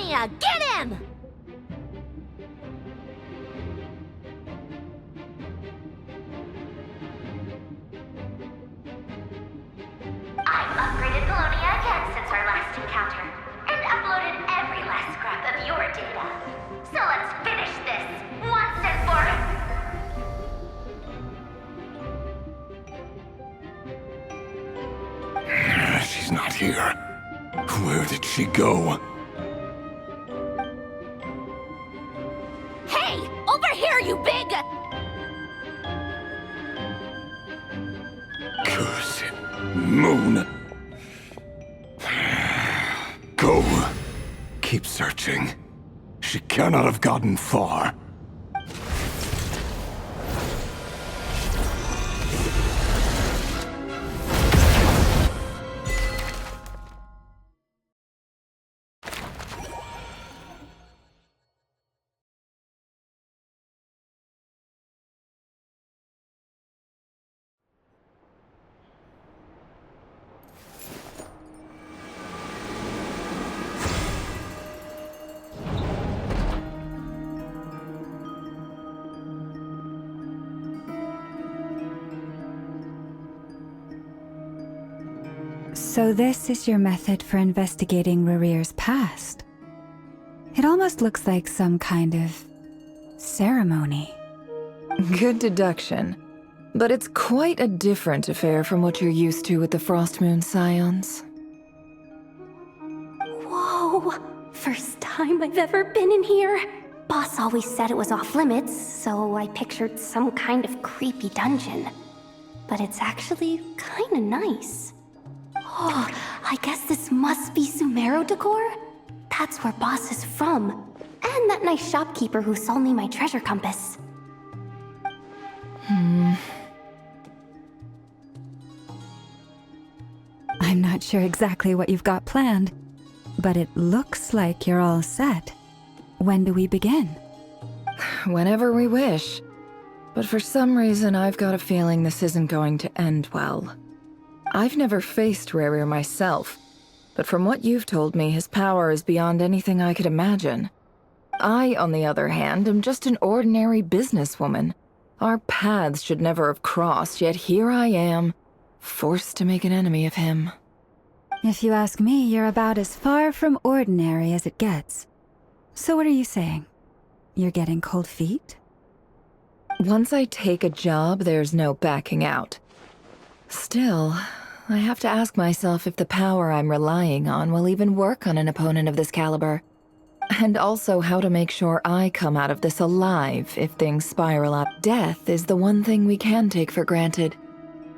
Apollonia! Get him! I've upgraded Polonia again since our last encounter, and uploaded every last scrap of your data. So let's finish this, once and for... She's not here. Where did she go? Hey! Over here, you big... Cursed moon. Go. Keep searching. She cannot have gotten far. So this is your method for investigating Rarir's past? It almost looks like some kind of ceremony. Good deduction. But it's quite a different affair from what you're used to with the Frost Moon Scions. Whoa! First time I've ever been in here. Boss always said it was off limits, so I pictured some kind of creepy dungeon. But it's actually kinda nice. Oh, I guess this must be Sumero decor? That's where Boss is from. And that nice shopkeeper who sold me my treasure compass. I'm not sure exactly what you've got planned, but it looks like you're all set. When do we begin? Whenever we wish. But for some reason, I've got a feeling this isn't going to end well. I've never faced Rarir myself, but from what you've told me, his power is beyond anything I could imagine. I, on the other hand, am just an ordinary businesswoman. Our paths should never have crossed, yet here I am, forced to make an enemy of him. If you ask me, you're about as far from ordinary as it gets. So what are you saying? You're getting cold feet? Once I take a job, there's no backing out. Still, I have to ask myself if the power I'm relying on will even work on an opponent of this caliber. And also how to make sure I come out of this alive if things spiral up. Death is the one thing we can take for granted.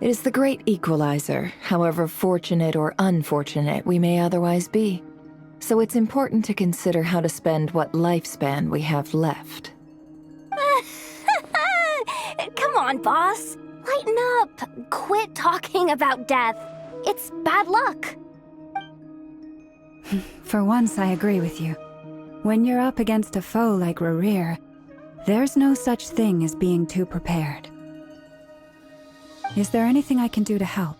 It is the great equalizer, however fortunate or unfortunate we may otherwise be. So it's important to consider how to spend what lifespan we have left. Come on, boss. Lighten up. Quit talking about death. It's bad luck. For once, I agree with you. When you're up against a foe like Rarir, there's no such thing as being too prepared. Is there anything I can do to help?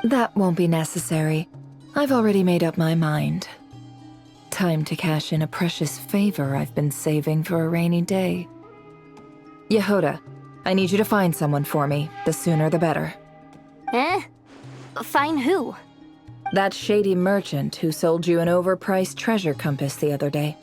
That won't be necessary. I've already made up my mind. Time to cash in a precious favor I've been saving for a rainy day. Yehoda, I need you to find someone for me. The sooner the better. Eh? Find who? That shady merchant who sold you an overpriced treasure compass the other day.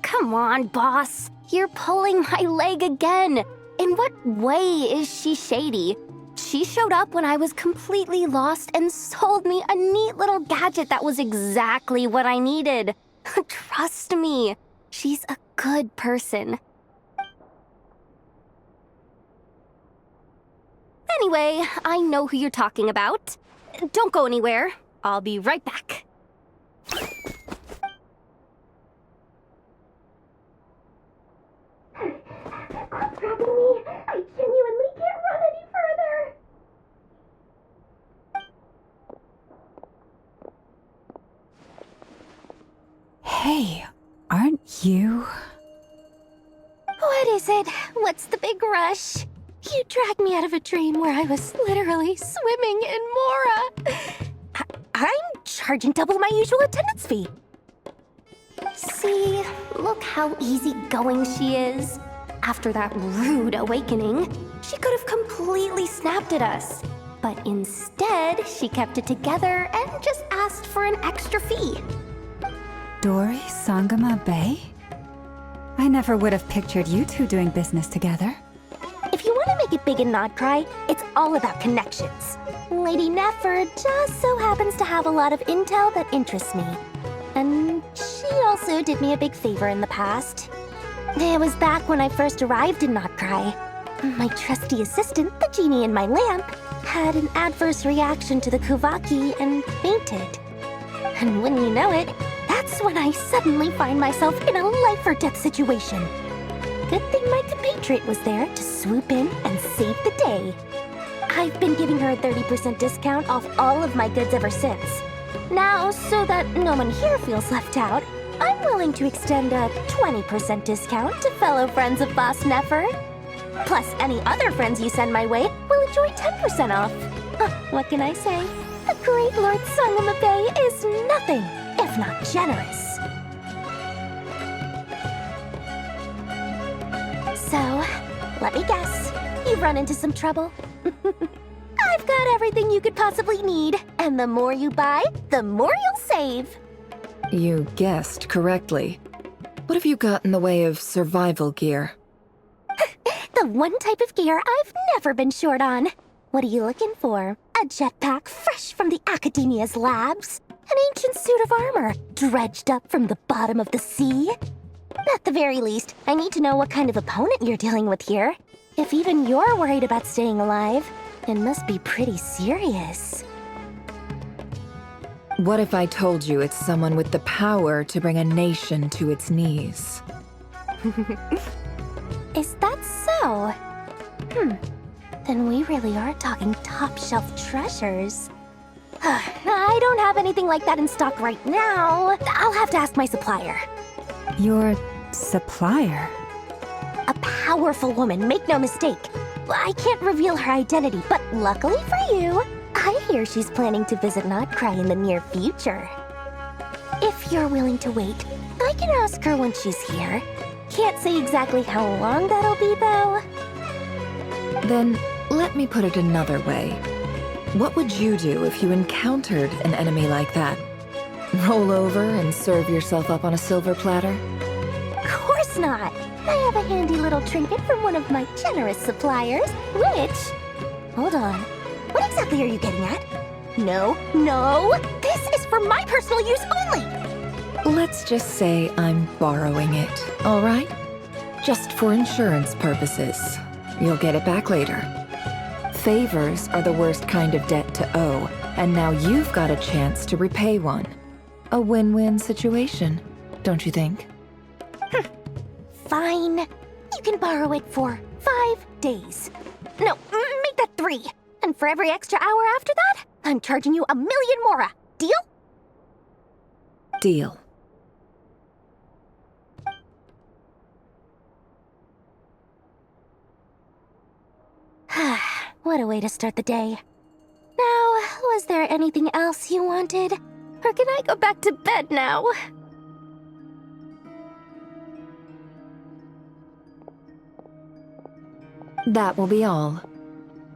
Come on, boss. You're pulling my leg again. In what way is she shady? She showed up when I was completely lost and sold me a neat little gadget that was exactly what I needed. Trust me, she's a good person. Anyway, I know who you're talking about. Don't go anywhere. I'll be right back. Quit grabbing me. I genuinely can't run any further. Hey, aren't you? What is it? What's the big rush? You dragged me out of a dream where I was literally swimming in Mora. I'm charging double my usual attendance fee. See, look how easygoing she is. After that rude awakening, she could have completely snapped at us. But instead, she kept it together and just asked for an extra fee. Dori Sangama Bay? I never would have pictured you two doing business together. If you want to make it big in Nodcry, it's all about connections. Lady Nefer just so happens to have a lot of intel that interests me. And she also did me a big favor in the past. It was back when I first arrived in Nodcry. My trusty assistant, the genie in my lamp, had an adverse reaction to the Kuvaki and fainted. And wouldn't you know it, that's when I suddenly find myself in a life-or-death situation. Good thing my compatriot was there to swoop in and save the day. I've been giving her a 30% discount off all of my goods ever since. Now, so that no one here feels left out, I'm willing to extend a 20% discount to fellow friends of Boss Nefer. Plus, any other friends you send my way will enjoy 10% off. What can I say? The great Lord Sangama Bay is nothing if not generous. So, let me guess. You've run into some trouble? I've got everything you could possibly need. And the more you buy, the more you'll save. You guessed correctly. What have you got in the way of survival gear? The one type of gear I've never been short on. What are you looking for? A jetpack fresh from the Academia's labs? An ancient suit of armor dredged up from the bottom of the sea? At the very least, I need to know what kind of opponent you're dealing with here. If even you're worried about staying alive, it must be pretty serious. What if I told you it's someone with the power to bring a nation to its knees? Is that so? Then we really are talking top-shelf treasures. I don't have anything like that in stock right now. I'll have to ask my supplier. Your supplier? A powerful woman, make no mistake. I can't reveal her identity, but luckily for you, I hear she's planning to visit Nodcry in the near future. If you're willing to wait, I can ask her when she's here. Can't say exactly how long that'll be, though. Then, let me put it another way. What would you do if you encountered an enemy like that? Roll over and serve yourself up on a silver platter? Of course not! I have a handy little trinket from one of my generous suppliers, which... Hold on. What exactly are you getting at? No, this is for my personal use only! Let's just say I'm borrowing it, all right? Just for insurance purposes. You'll get it back later. Favors are the worst kind of debt to owe, and now you've got a chance to repay one. A win-win situation, don't you think? Fine. You can borrow it for 5 days. No, make that 3. And for every extra hour after that, I'm charging you 1 million mora. Deal? Deal. What a way to start the day. Now, was there anything else you wanted? Or can I go back to bed now? That will be all.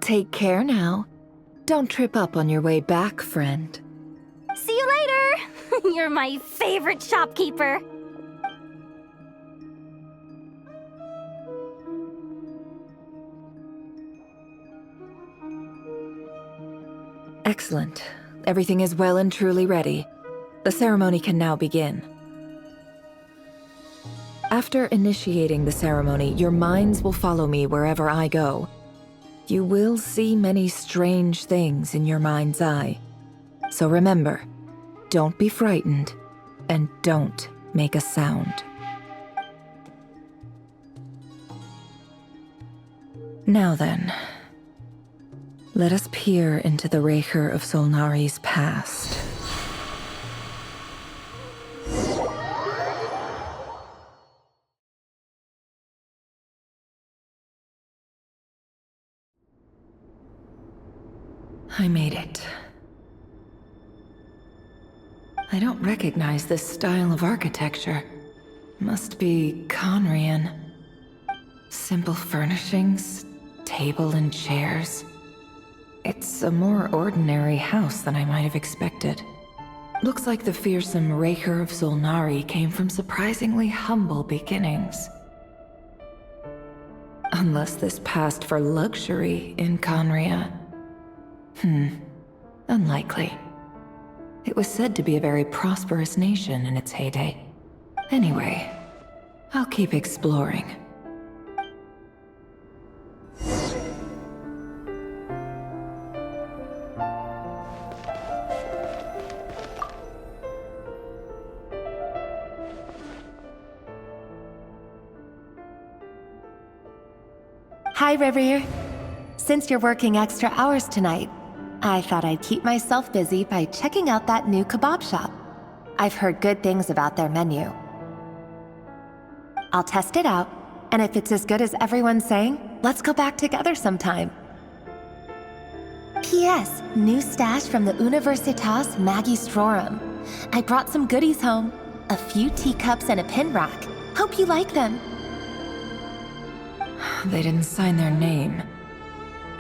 Take care now. Don't trip up on your way back, friend. See you later! You're my favorite shopkeeper. Excellent. Everything is well and truly ready. The ceremony can now begin. After initiating the ceremony, your minds will follow me wherever I go. You will see many strange things in your mind's eye. So remember, don't be frightened, and don't make a sound. Now then, let us peer into the Raker of Solnari's past. I made it. I don't recognize this style of architecture. Must be Conrian. Simple furnishings, table and chairs. It's a more ordinary house than I might have expected. Looks like the fearsome Raker of Zulnari came from surprisingly humble beginnings. Unless this passed for luxury in Conria. Unlikely. It was said to be a very prosperous nation in its heyday. Anyway, I'll keep exploring. Hi, Rivier. Since you're working extra hours tonight, I thought I'd keep myself busy by checking out that new kebab shop. I've heard good things about their menu. I'll test it out, and if it's as good as everyone's saying, let's go back together sometime. P.S. New stash from the Universitas Magistrorum. I brought some goodies home. A few teacups and a pin rack. Hope you like them. They didn't sign their name,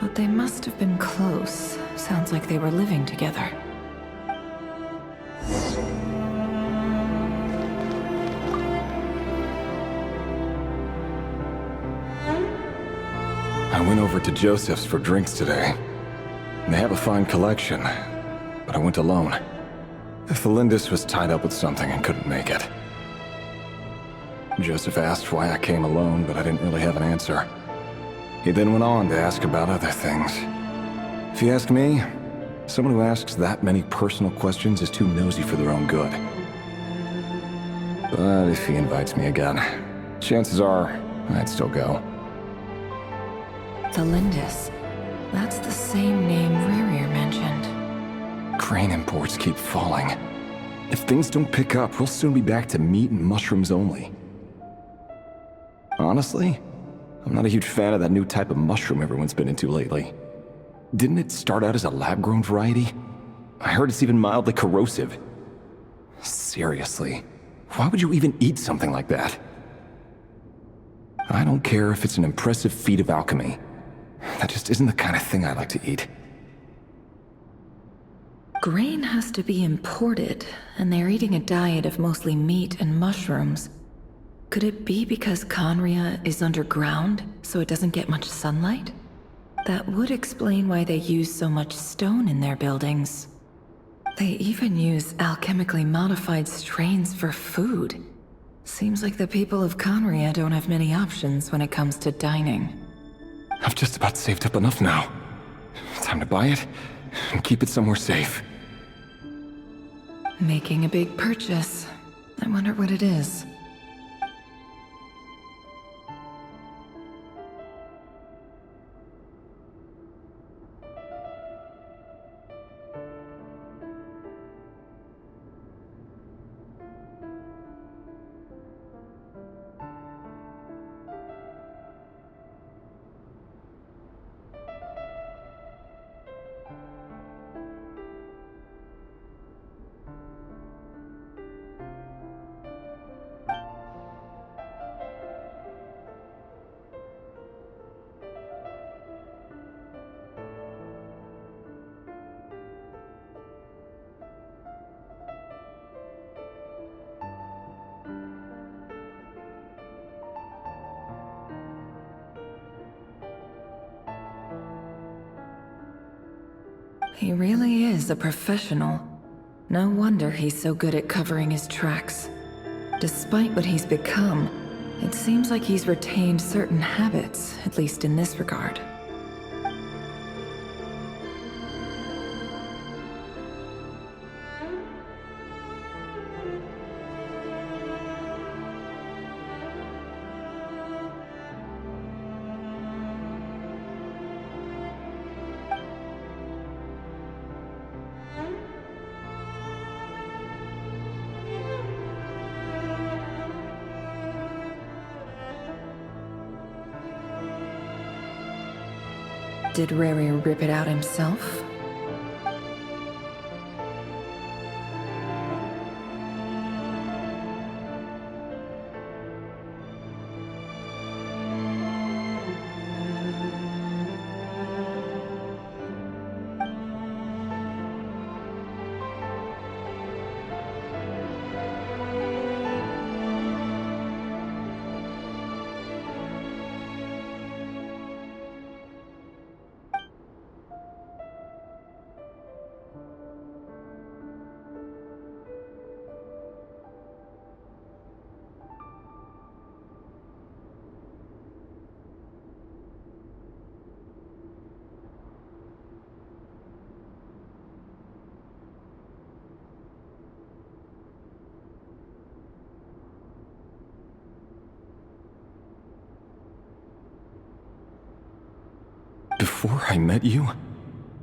but they must have been close. Sounds like they were living together. I went over to Joseph's for drinks today. They have a fine collection, but I went alone. Felindis was tied up with something and couldn't make it. Joseph asked why I came alone, but I didn't really have an answer. He then went on to ask about other things. If you ask me, someone who asks that many personal questions is too nosy for their own good. But if he invites me again, chances are I'd still go. Felindis. That's the same name Ririer mentioned. Crane imports keep falling. If things don't pick up, we'll soon be back to meat and mushrooms only. Honestly, I'm not a huge fan of that new type of mushroom everyone's been into lately. Didn't it start out as a lab-grown variety? I heard it's even mildly corrosive. Seriously, why would you even eat something like that? I don't care if it's an impressive feat of alchemy. That just isn't the kind of thing I like to eat. Grain has to be imported, and they're eating a diet of mostly meat and mushrooms. Could it be because Conria is underground, so it doesn't get much sunlight? That would explain why they use so much stone in their buildings. They even use alchemically modified strains for food. Seems like the people of Conria don't have many options when it comes to dining. I've just about saved up enough now. Time to buy it and keep it somewhere safe. Making a big purchase. I wonder what it is. He really is a professional. No wonder he's so good at covering his tracks. Despite what he's become, it seems like he's retained certain habits, at least in this regard. Did Rary rip it out himself? before I met you,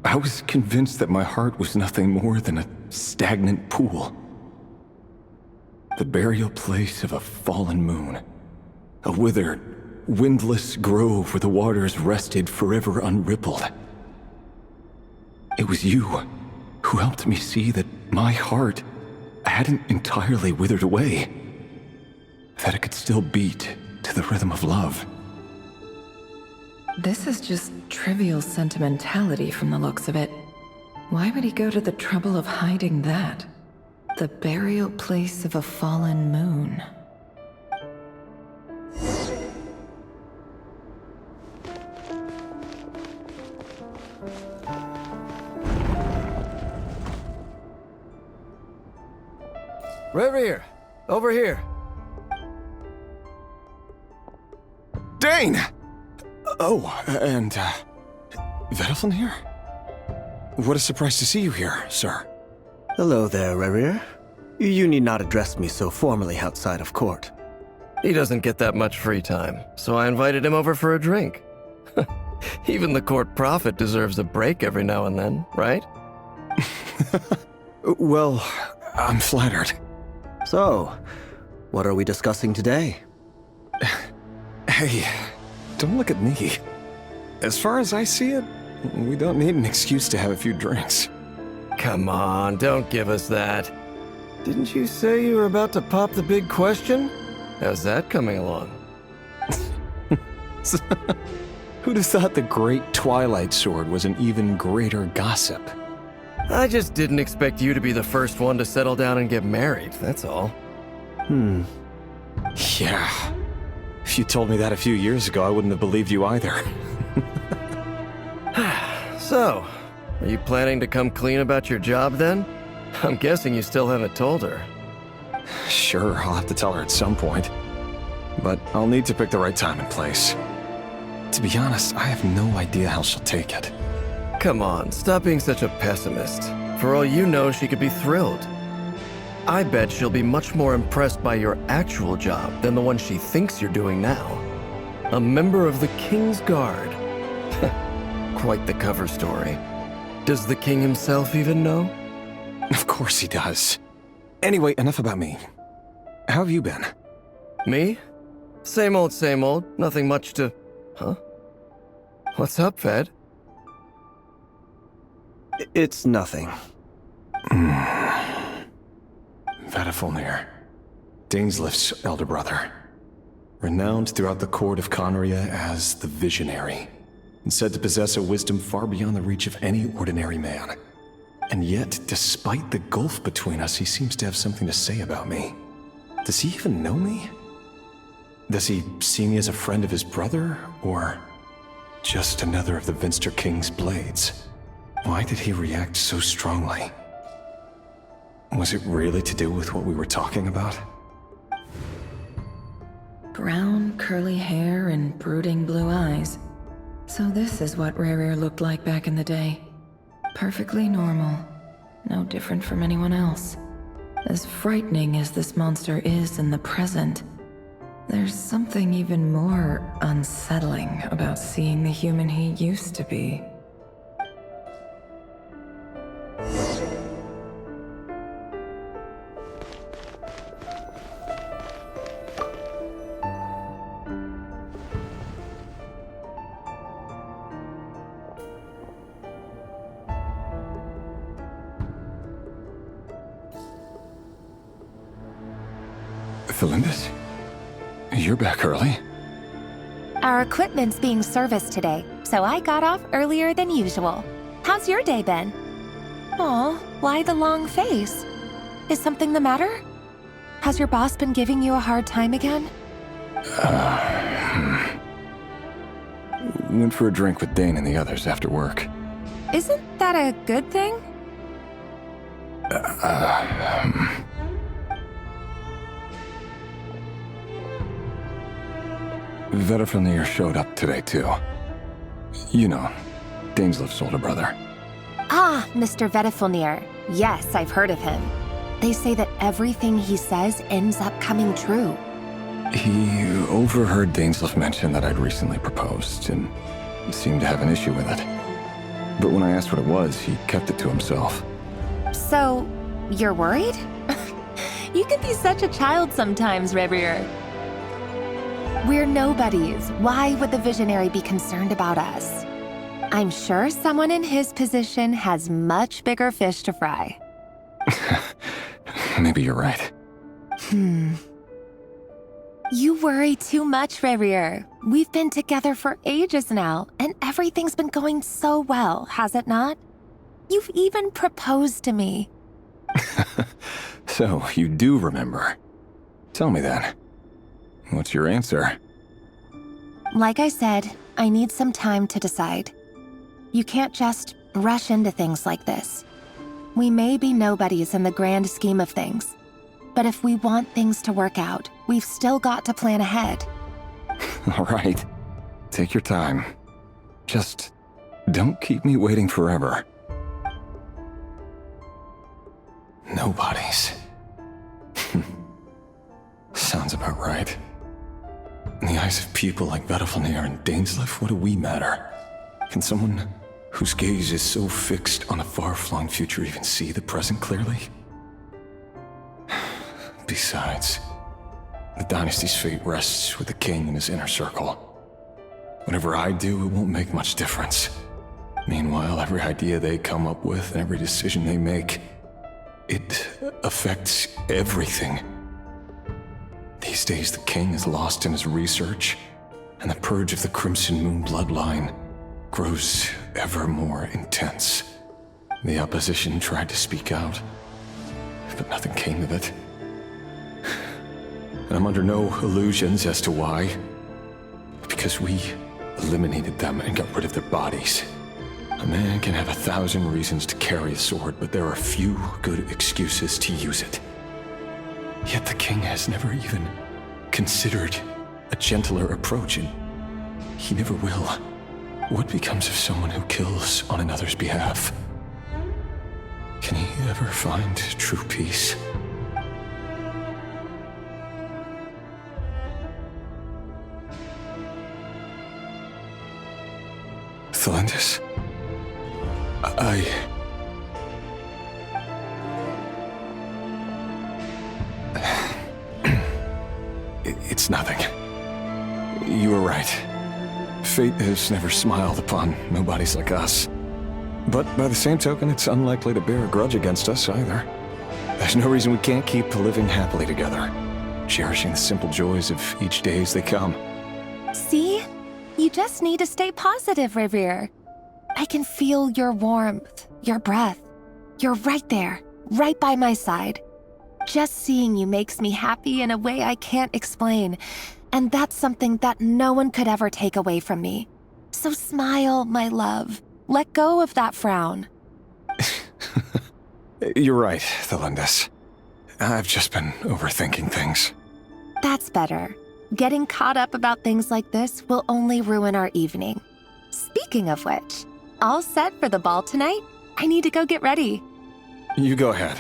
I was convinced that my heart was nothing more than a stagnant pool. The burial place of a fallen moon. A withered, windless grove where the waters rested forever unrippled. It was you who helped me see that my heart hadn't entirely withered away. That it could still beat to the rhythm of love. This is just trivial sentimentality from the looks of it. Why would he go to the trouble of hiding that? The burial place of a fallen moon. Reverie, over here. Dane! Oh, and, Vedelfin here? What a surprise to see you here, sir. Hello there, Reverie. You need not address me so formally outside of court. He doesn't get that much free time, so I invited him over for a drink. Even the court prophet deserves a break every now and then, right? Well, I'm flattered. So, what are we discussing today? Hey, don't look at me. As far as I see it, we don't need an excuse to have a few drinks. Come on, don't give us that. Didn't you say you were about to pop the big question? How's that coming along? Who'd have thought the great Twilight Sword was an even greater gossip? I just didn't expect you to be the first one to settle down and get married, that's all. Yeah. If you told me that a few years ago, I wouldn't have believed you either. So, are you planning to come clean about your job then? I'm guessing you still haven't told her. Sure, I'll have to tell her at some point. But I'll need to pick the right time and place. To be honest, I have no idea how she'll take it. Come on, stop being such a pessimist. For all you know, she could be thrilled. I bet she'll be much more impressed by your actual job than the one she thinks you're doing now. A member of the King's Guard. Quite the cover story. Does the king himself even know? Of course he does. Anyway, enough about me. How have you been? Me? Same old, nothing much to... Huh? What's up, Fed? It's nothing. Vedifulnir, Dainsleif's elder brother. Renowned throughout the court of Conria as the Visionary, and said to possess a wisdom far beyond the reach of any ordinary man. And yet, despite the gulf between us, he seems to have something to say about me. Does he even know me? Does he see me as a friend of his brother, or just another of the Vinster King's blades? Why did he react so strongly? Was it really to do with what we were talking about? Brown, curly hair and brooding blue eyes. So this is what Rerir looked like back in the day. Perfectly normal. No different from anyone else. As frightening as this monster is in the present, there's something even more unsettling about seeing the human he used to be. Felindis? You're back early? Our equipment's being serviced today, so I got off earlier than usual. How's your day been? Aw, why the long face? Is something the matter? Has your boss been giving you a hard time again? Went for a drink with Dane and the others after work. Isn't that a good thing? Vedifulnir showed up today, too. You know, Dainsleif's older brother. Ah, Mr. Vedifulnir. Yes, I've heard of him. They say that everything he says ends up coming true. He overheard Dainsleif mention that I'd recently proposed, and seemed to have an issue with it. But when I asked what it was, he kept it to himself. So, you're worried? You can be such a child sometimes, Revier. We're nobodies. Why would the Visionary be concerned about us? I'm sure someone in his position has much bigger fish to fry. Maybe you're right. You worry too much, Revier. We've been together for ages now, and everything's been going so well, has it not? You've even proposed to me. So, you do remember. Tell me then. What's your answer? Like I said, I need some time to decide. You can't just rush into things like this. We may be nobodies in the grand scheme of things, but if we want things to work out, we've still got to plan ahead. All right. Take your time. Just don't keep me waiting forever. Nobodies. Sounds about right. In the eyes of people like Vedalfnir and Dainsleif, what do we matter? Can someone whose gaze is so fixed on a far-flung future even see the present clearly? Besides, the dynasty's fate rests with the king and his inner circle. Whatever I do, it won't make much difference. Meanwhile, every idea they come up with and every decision they make, it affects everything. These days, the king is lost in his research, and the purge of the Crimson Moon bloodline grows ever more intense. The opposition tried to speak out, but nothing came of it. And I'm under no illusions as to why. Because we eliminated them and got rid of their bodies. A man can have 1,000 reasons to carry a sword, but there are few good excuses to use it. Yet the king has never even considered a gentler approach, and he never will. What becomes of someone who kills on another's behalf? Can he ever find true peace? Thelendis? It's nothing. You were right. Fate has never smiled upon nobodies like us. But by the same token, it's unlikely to bear a grudge against us either. There's no reason we can't keep living happily together, cherishing the simple joys of each day as they come. See? You just need to stay positive, Revier. I can feel your warmth, your breath. You're right there, right by my side. Just seeing you makes me happy in a way I can't explain, and that's something that no one could ever take away from me. So smile, my love. Let go of that frown. You're right, Thelendis. I've just been overthinking things. That's better. Getting caught up about things like this will only ruin our evening. Speaking of which, all set for the ball tonight? I need to go get ready. You go ahead.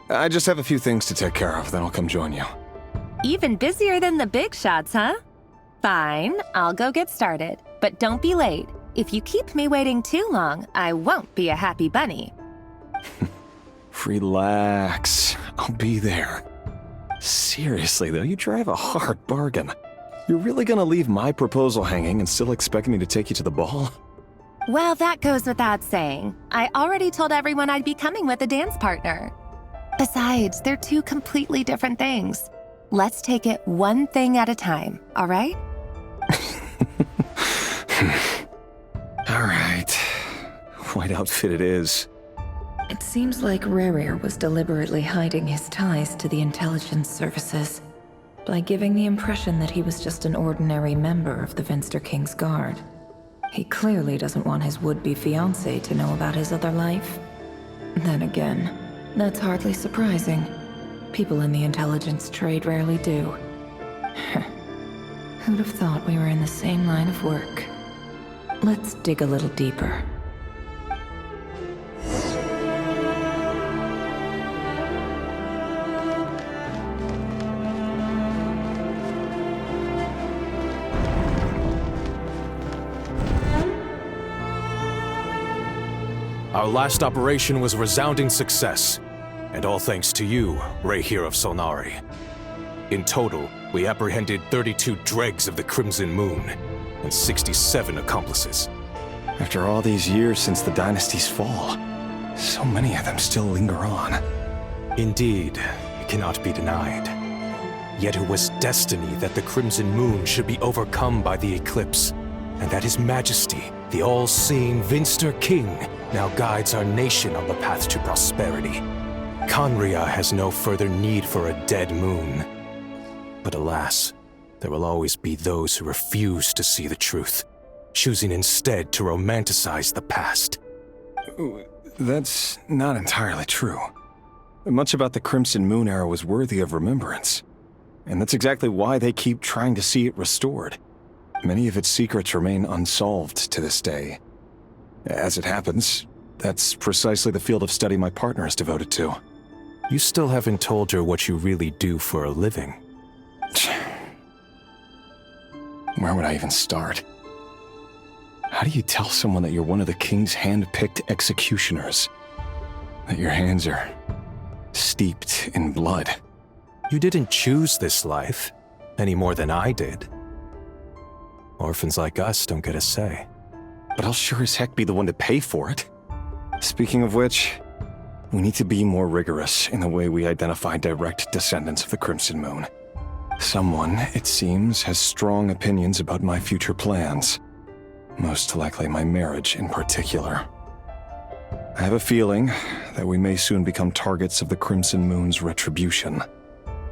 I just have a few things to take care of, then I'll come join you. Even busier than the big shots, huh? Fine, I'll go get started. But don't be late. If you keep me waiting too long, I won't be a happy bunny. Relax. I'll be there. Seriously, though, you drive a hard bargain. You're really gonna leave my proposal hanging and still expect me to take you to the ball? Well, that goes without saying. I already told everyone I'd be coming with a dance partner. Besides, they're two completely different things. Let's take it one thing at a time, all right? All right. White outfit it is. It seems like Rerir was deliberately hiding his ties to the intelligence services by giving the impression that he was just an ordinary member of the Vinster King's Guard. He clearly doesn't want his would-be fiancée to know about his other life. Then again, that's hardly surprising. People in the intelligence trade rarely do. Who'd have thought we were in the same line of work? Let's dig a little deeper. Our last operation was a resounding success, and all thanks to you, Rayhir of Solnari. In total, we apprehended 32 dregs of the Crimson Moon, and 67 accomplices. After all these years since the dynasty's fall, so many of them still linger on. Indeed, it cannot be denied. Yet it was destiny that the Crimson Moon should be overcome by the eclipse, and that His Majesty, the all-seeing Vinster King, now guides our nation on the path to prosperity. Conria has no further need for a dead moon. But alas, there will always be those who refuse to see the truth, choosing instead to romanticize the past. That's not entirely true. Much about the Crimson Moon era was worthy of remembrance. And that's exactly why they keep trying to see it restored. Many of its secrets remain unsolved to this day. As it happens, that's precisely the field of study my partner is devoted to. You still haven't told her what you really do for a living. Where would I even start? How do you tell someone that you're one of the king's hand-picked executioners? That your hands are steeped in blood? You didn't choose this life, any more than I did. Orphans like us don't get a say. But I'll sure as heck be the one to pay for it. Speaking of which, we need to be more rigorous in the way we identify direct descendants of the Crimson Moon. Someone, it seems, has strong opinions about my future plans. Most likely my marriage in particular. I have a feeling that we may soon become targets of the Crimson Moon's retribution.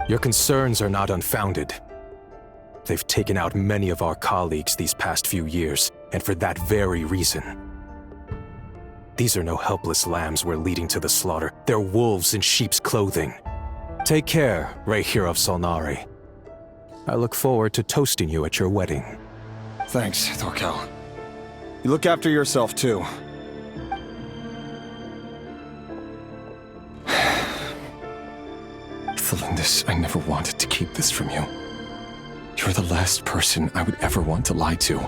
Your concerns are not unfounded. They've taken out many of our colleagues these past few years, and for that very reason. These are no helpless lambs we're leading to the slaughter. They're wolves in sheep's clothing. Take care, Rayhir of Solnari. I look forward to toasting you at your wedding. Thanks, Thorkel. You look after yourself, too. Thelindis, I never wanted to keep this from you. You're the last person I would ever want to lie to.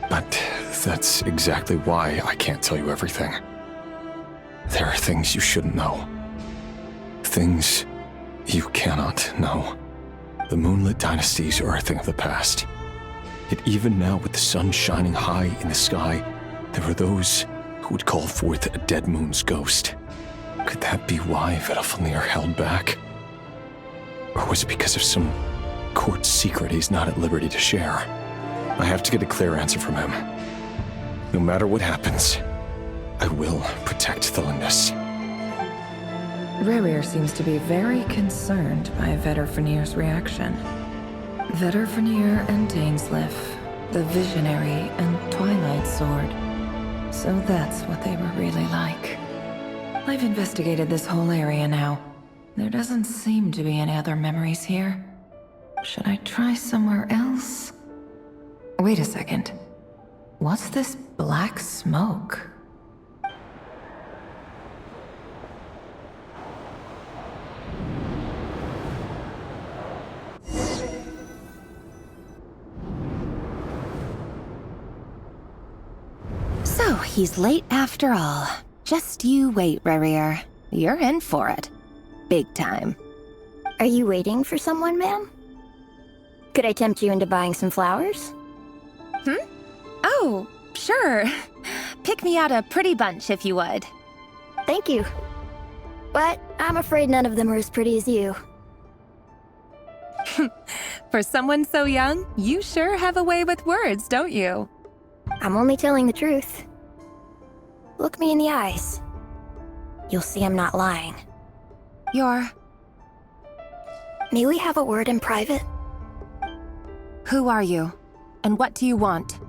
But that's exactly why I can't tell you everything. There are things you shouldn't know. Things you cannot know. The moonlit dynasties are a thing of the past. Yet even now, with the sun shining high in the sky, there are those who would call forth a dead moon's ghost. Could that be why Vedalfnir held back? Or was it because of some court secret he's not at liberty to share? I have to get a clear answer from him. No matter what happens, I will protect Thelindis. Rerir seems to be very concerned by Vedalfnir's reaction. Vedalfnir and Dainsleif, the Visionary and Twilight Sword. So that's what they were really like. I've investigated this whole area now. There doesn't seem to be any other memories here. Should I try somewhere else? Wait a second. What's this black smoke? So, he's late after all. Just you wait, Rerir. You're in for it. Big time. Are you waiting for someone, ma'am? Could I tempt you into buying some flowers? Oh, sure. Pick me out a pretty bunch if you would. Thank you. But I'm afraid none of them are as pretty as you. For someone so young, you sure have a way with words, don't you? I'm only telling the truth. Look me in the eyes. You'll see I'm not lying. May we have a word in private? Who are you? And what do you want?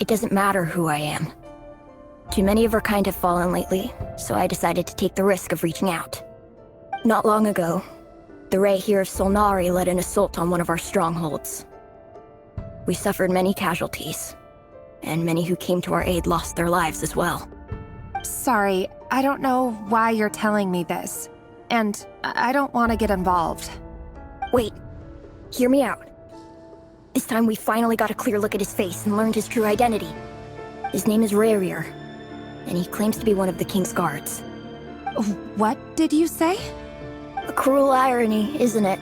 It doesn't matter who I am. Too many of our kind have fallen lately, so I decided to take the risk of reaching out. Not long ago, the Rayhir of Solnari led an assault on one of our strongholds. We suffered many casualties, and many who came to our aid lost their lives as well. Sorry, I don't know why you're telling me this. And I don't want to get involved. Wait, hear me out. This time we finally got a clear look at his face and learned his true identity. His name is Rayhir. and he claims to be one of the king's guards. What did you say? A cruel irony, isn't it?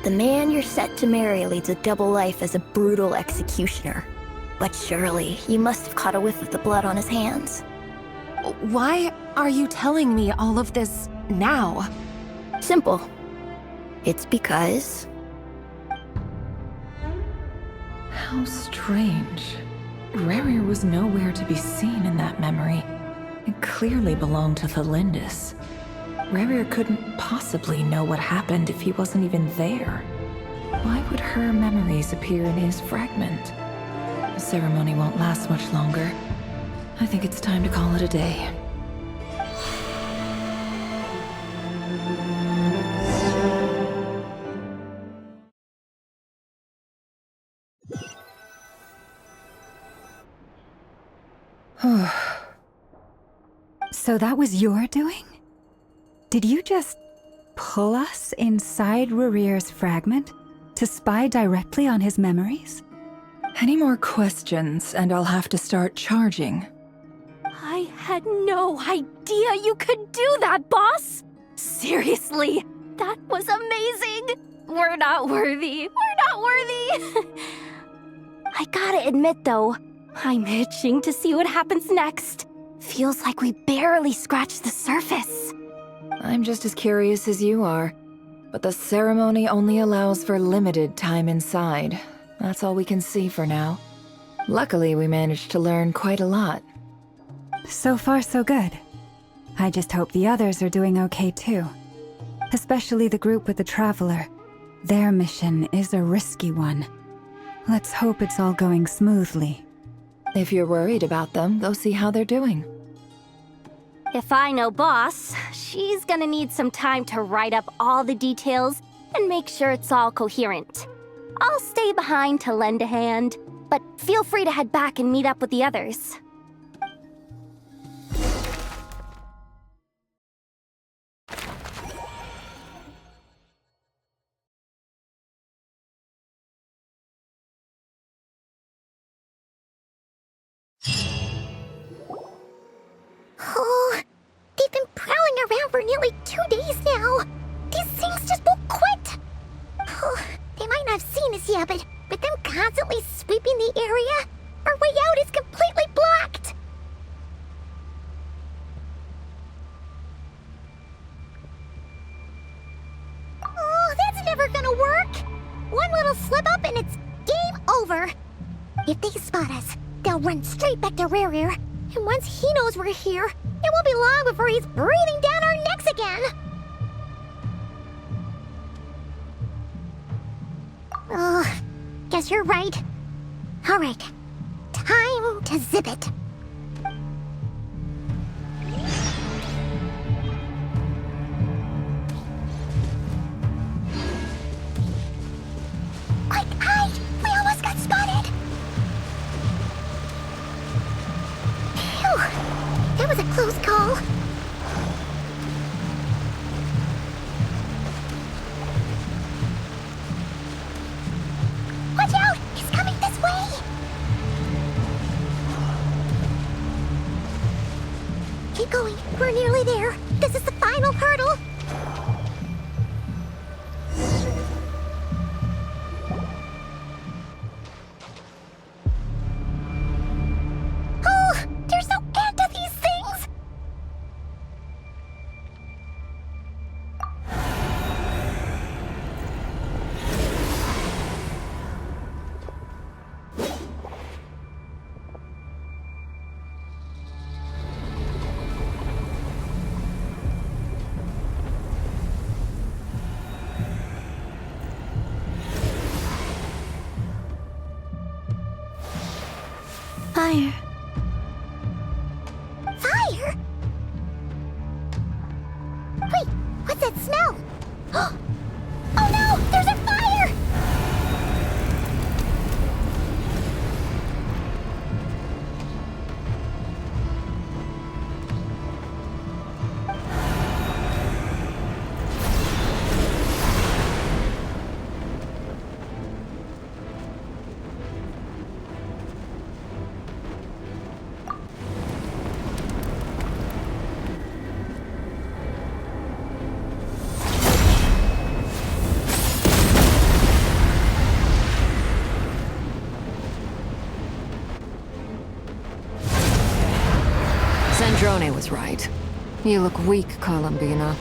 The man you're set to marry leads a double life as a brutal executioner. But surely, you must have caught a whiff of the blood on his hands. Why are you telling me all of this now? Simple. It's because... How strange. Rerir was nowhere to be seen in that memory. It clearly belonged to Thelindis. Rerir couldn't possibly know what happened if he wasn't even there. Why would her memories appear in his fragment? The ceremony won't last much longer. I think it's time to call it a day. So that was your doing? Did you just pull us inside Rerir's fragment to spy directly on his memories? Any more questions, and I'll have to start charging. I had no idea you could do that, boss! Seriously, that was amazing! We're not worthy. We're not worthy! I gotta admit, though, I'm itching to see what happens next. Feels like we barely scratched the surface. I'm just as curious as you are, but the ceremony only allows for limited time inside. That's all we can see for now. Luckily, we managed to learn quite a lot. So far, so good. I just hope the others are doing okay too. Especially the group with the Traveler. Their mission is a risky one. Let's hope it's all going smoothly. If you're worried about them, go see how they're doing. If I know Boss, she's gonna need some time to write up all the details and make sure it's all coherent. I'll stay behind to lend a hand, but feel free to head back and meet up with the others. Oh, they've been prowling around for nearly 2 days now. These things just won't quit. Oh, they might not have seen us yet, but with them constantly sweeping the area, our way out is completely blocked. Oh, that's never gonna work. One little slip up and it's game over. If they spot us, they'll run straight back to Rerir. And once he knows we're here, it won't be long before he's breathing down our necks again. Oh, guess you're right. All right, time to zip it. Quick, hide! We almost got spotted. Phew, that was a close call. Watch out! He's coming this way! Keep going. We're nearly there. This is the final hurdle. Oh, there's no end to these things! Fire. Fire? Wait, what's that smell? Oh no! There's a fire! was right. You look weak, Columbina.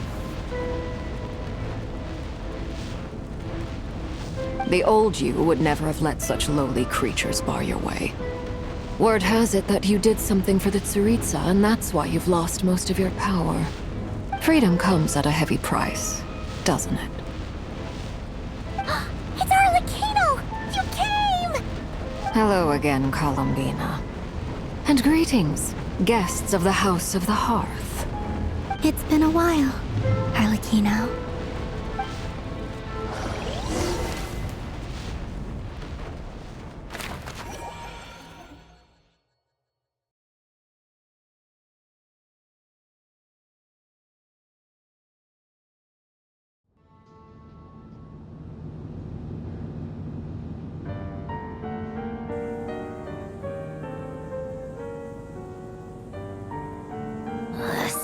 The old you would never have let such lowly creatures bar your way. Word has it that you did something for the Tsaritsa, and that's why you've lost most of your power. Freedom comes at a heavy price, doesn't it? It's Arlecchino! You came! Hello again, Columbina. And greetings, guests of the House of the Hearth. It's been a while, Arlecchino.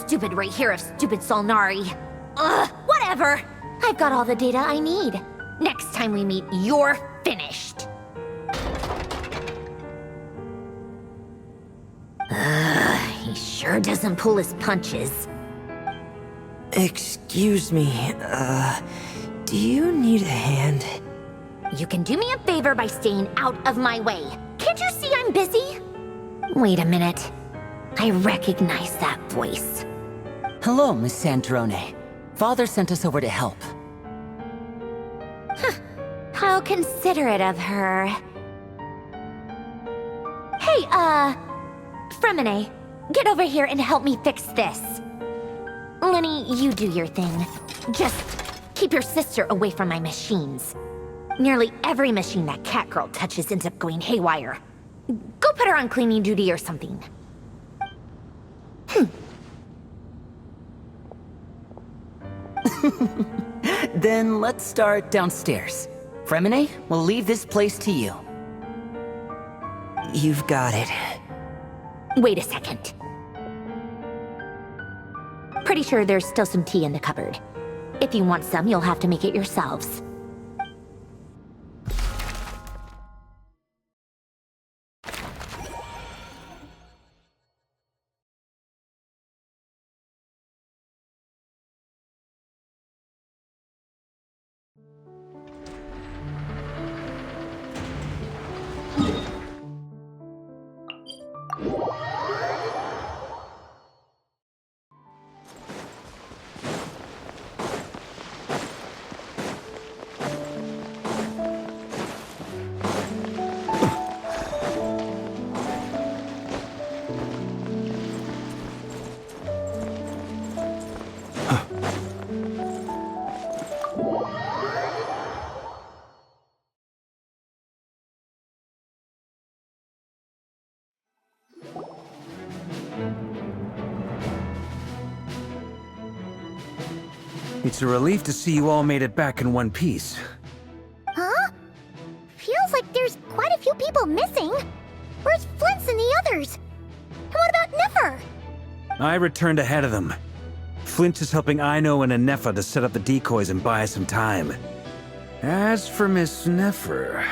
Stupid right here of stupid Solnari. Ugh, whatever. I've got all the data I need. Next time we meet, you're finished. He sure doesn't pull his punches. Excuse me, do you need a hand? You can do me a favor by staying out of my way. Can't you see I'm busy? Wait a minute. I recognize that voice. Hello, Miss Sandrone. Father sent us over to help. How considerate of her. Hey, Fremine, get over here and help me fix this. Lenny, you do your thing. Just keep your sister away from my machines. Nearly every machine that Catgirl touches ends up going haywire. Go put her on cleaning duty or something. Then let's start downstairs. Fremine, we'll leave this place to you. You've got it. Wait a second. Pretty sure there's still some tea in the cupboard. If you want some, you'll have to make it yourselves. It's a relief to see you all made it back in one piece. Huh? Feels like there's quite a few people missing. Where's Flint's and the others? And what about Nefer? I returned ahead of them. Flint is helping Ino and Anefa to set up the decoys and buy us some time. As for Miss Nefer...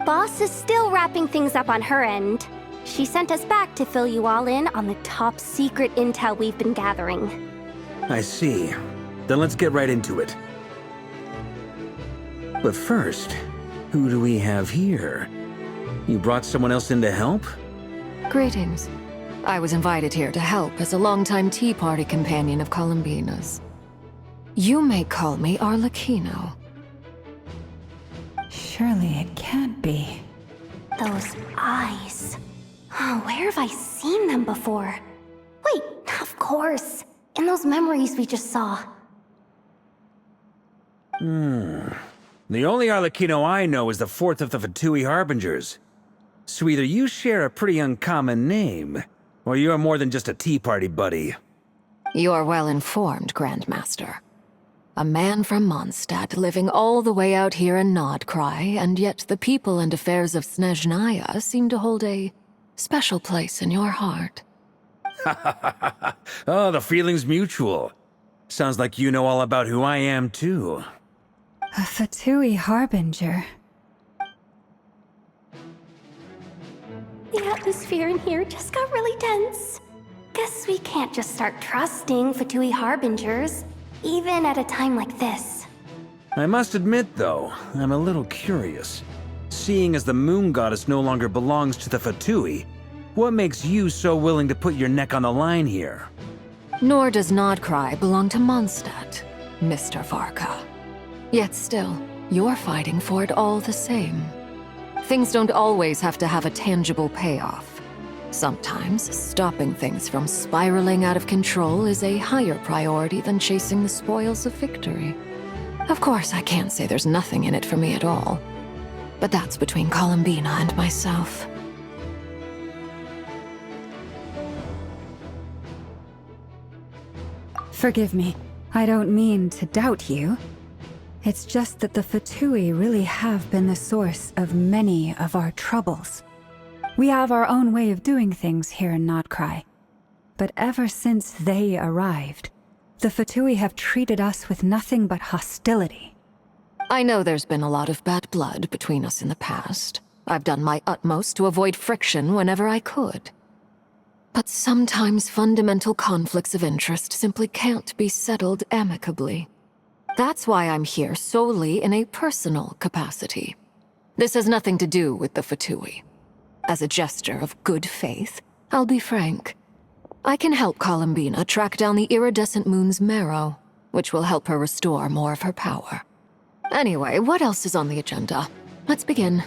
Boss is still wrapping things up on her end. She sent us back to fill you all in on the top secret intel we've been gathering. I see. Then let's get right into it. But first, who do we have here? You brought someone else in to help? Greetings. I was invited here to help as a longtime Tea Party companion of Columbina's. You may call me Arlecchino. Surely it can't be. Those eyes. Oh, where have I seen them before? Wait, of course. In those memories we just saw. The only Arlecchino I know is the fourth of the Fatui Harbingers. So either you share a pretty uncommon name, or you're more than just a Tea Party buddy. You're well informed, Grandmaster. A man from Mondstadt living all the way out here in Nodcry, and yet the people and affairs of Snezhnaya seem to hold a special place in your heart. Oh, the feeling's mutual. Sounds like you know all about who I am, too. A Fatui Harbinger. The atmosphere in here just got really tense. Guess we can't just start trusting Fatui Harbingers, even at a time like this. I must admit, though, I'm a little curious. Seeing as the Moon Goddess no longer belongs to the Fatui, what makes you so willing to put your neck on the line here? Nor does Nodcry belong to Mondstadt, Mr. Varka. Yet still, you're fighting for it all the same. Things don't always have to have a tangible payoff. Sometimes, stopping things from spiraling out of control is a higher priority than chasing the spoils of victory. Of course, I can't say there's nothing in it for me at all. But that's between Columbina and myself. Forgive me. I don't mean to doubt you. It's just that the Fatui really have been the source of many of our troubles. We have our own way of doing things here in Nodcry. But ever since they arrived, the Fatui have treated us with nothing but hostility. I know there's been a lot of bad blood between us in the past. I've done my utmost to avoid friction whenever I could. But sometimes fundamental conflicts of interest simply can't be settled amicably. That's why I'm here solely in a personal capacity. This has nothing to do with the Fatui. As a gesture of good faith, I'll be frank. I can help Columbina track down the iridescent moon's marrow, which will help her restore more of her power. Anyway, what else is on the agenda? Let's begin.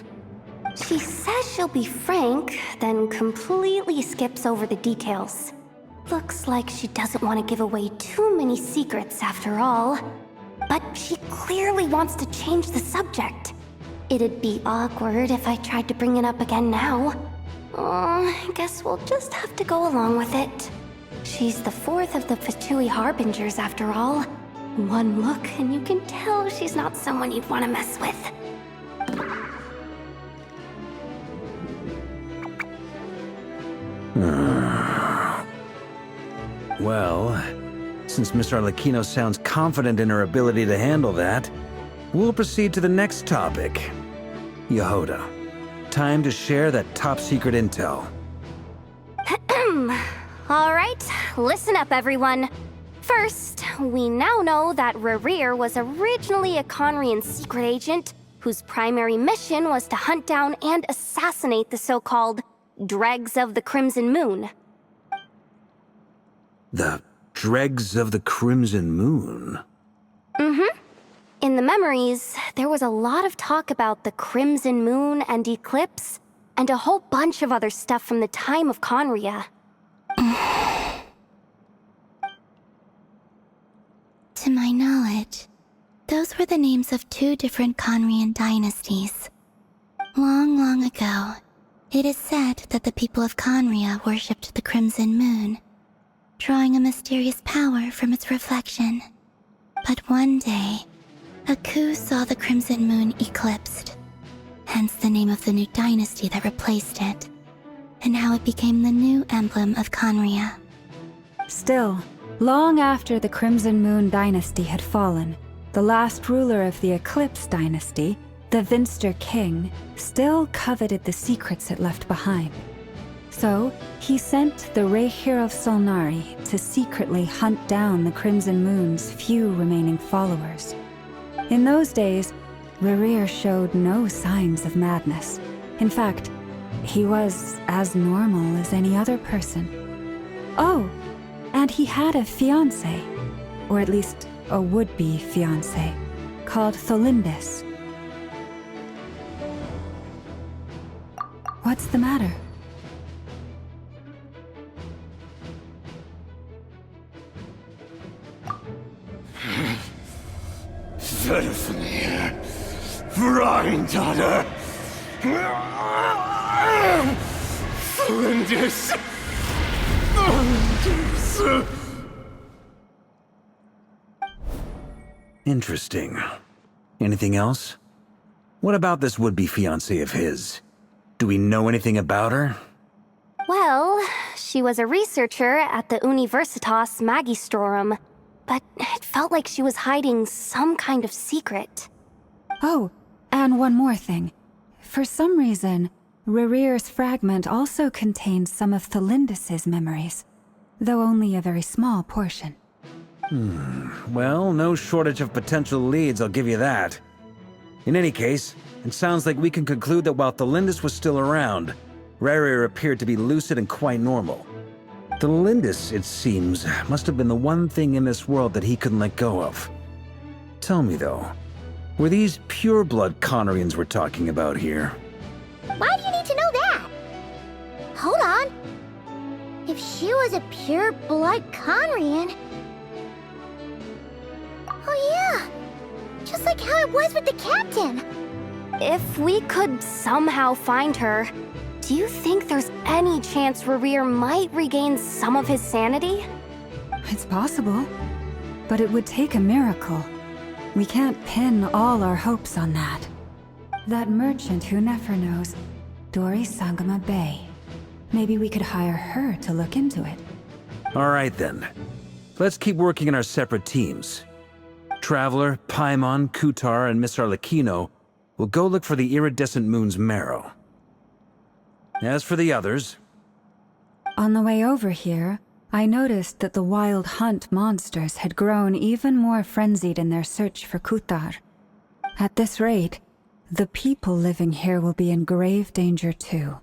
She says she'll be frank, then completely skips over the details. Looks like she doesn't want to give away too many secrets after all. But she clearly wants to change the subject. It'd be awkward if I tried to bring it up again now. I guess we'll just have to go along with it. She's the fourth of the Fatui Harbingers after all. One look and you can tell she's not someone you'd want to mess with. Well, since Miss Arlecchino sounds confident in her ability to handle that, we'll proceed to the next topic. Yehoda, time to share that top-secret intel. Alright, listen up everyone. First, we now know that Rerir was originally a Conrian secret agent whose primary mission was to hunt down and assassinate the so-called Dregs of the Crimson Moon. The Dregs of the Crimson Moon? Mm-hmm. In the memories, there was a lot of talk about the Crimson Moon and Eclipse, and a whole bunch of other stuff from the time of Conria. To my knowledge, those were the names of two different Conrian dynasties. Long, long ago, it is said that the people of Conria worshipped the Crimson Moon, drawing a mysterious power from its reflection. But one day, a coup saw the Crimson Moon eclipsed, hence the name of the new dynasty that replaced it, and how it became the new emblem of Conria. Still, long after the Crimson Moon dynasty had fallen, the last ruler of the Eclipse dynasty, the Vinster King, still coveted the secrets it left behind. So, he sent the Rehir of Solnari to secretly hunt down the Crimson Moon's few remaining followers. In those days, Rerir showed no signs of madness. In fact, he was as normal as any other person. Oh, and he had a fiancé, or at least a would-be fiancé, called Tholindis. What's the matter? Verfnir, Freindaughter, Flinders. Interesting. Anything else? What about this would-be fiancé of his? Do we know anything about her? Well, she was a researcher at the Universitas Magistrorum, but it felt like she was hiding some kind of secret. Oh, and one more thing. For some reason, Rerir's fragment also contains some of Tholindis' memories. though only a very small portion. Well, no shortage of potential leads, I'll give you that. In any case, it sounds like we can conclude that while Thelindis was still around, Rarier appeared to be lucid and quite normal. Thelindis, it seems, must have been the one thing in this world that he couldn't let go of. Tell me though, were these pure-blood Connorians we're talking about here? Why do you need to know that? Hold on. If she was a pure-blood Conrian... Oh yeah, just like how it was with the captain. If we could somehow find her, do you think there's any chance Rarier might regain some of his sanity? It's possible, but it would take a miracle. We can't pin all our hopes on that. That merchant who Nefer knows, Dori Sangama Bay. Maybe we could hire her to look into it. All right then. Let's keep working in our separate teams. Traveler, Paimon, Kutar, and Miss Arlecchino will go look for the iridescent moon's marrow. As for the others... On the way over here, I noticed that the Wild Hunt monsters had grown even more frenzied in their search for Kutar. At this rate, the people living here will be in grave danger too.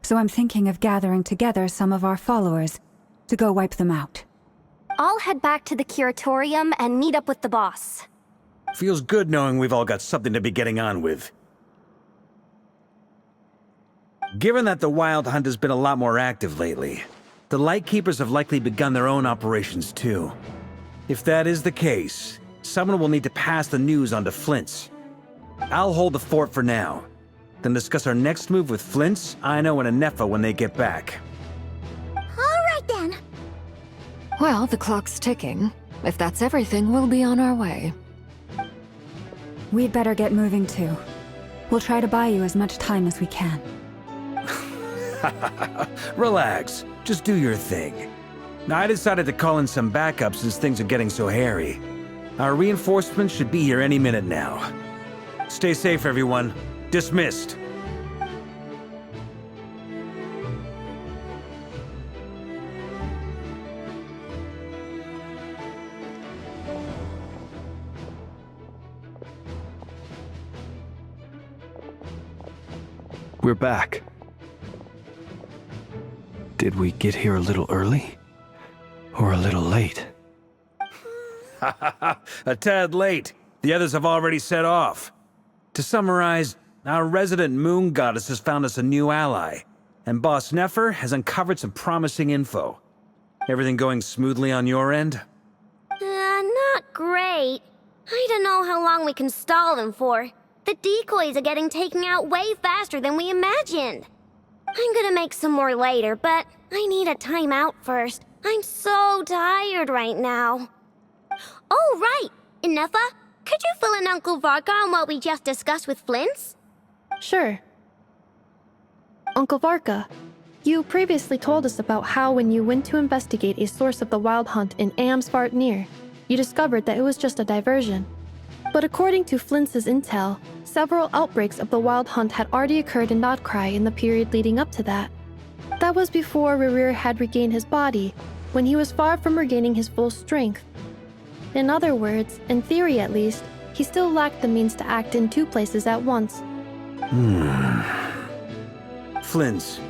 So I'm thinking of gathering together some of our followers to go wipe them out. I'll head back to the curatorium and meet up with the boss. Feels good knowing we've all got something to be getting on with. Given that the Wild Hunt has been a lot more active lately, the Lightkeepers have likely begun their own operations too. If that is the case, someone will need to pass the news on to Flint's. I'll hold the fort for now, then discuss our next move with Flint's, Aino, and Anefa when they get back. All right then. Well, the clock's ticking. If that's everything, we'll be on our way. We'd better get moving too. We'll try to buy you as much time as we can. Relax. Just do your thing. I decided to call in some backup since things are getting so hairy. Our reinforcements should be here any minute now. Stay safe, everyone. Dismissed. We're back. Did we get here a little early? Or a little late? A tad late. The others have already set off. To summarize, our resident moon goddess has found us a new ally, and Boss Nefer has uncovered some promising info. Everything going smoothly on your end? Not great. I don't know how long we can stall them for. The decoys are getting taken out way faster than we imagined. I'm gonna make some more later, but I need a timeout first. I'm so tired right now. Oh, right! Inefa, could you fill in Uncle Varka on what we just discussed with Flint's? Sure. Uncle Varka, you previously told us about how when you went to investigate a source of the Wild Hunt in Amsvartnir, you discovered that it was just a diversion. But according to Flint's intel, several outbreaks of the Wild Hunt had already occurred in Nodcry in the period leading up to that. That was before Rarier had regained his body, when he was far from regaining his full strength. In other words, in theory at least, he still lacked the means to act in two places at once. Flint's,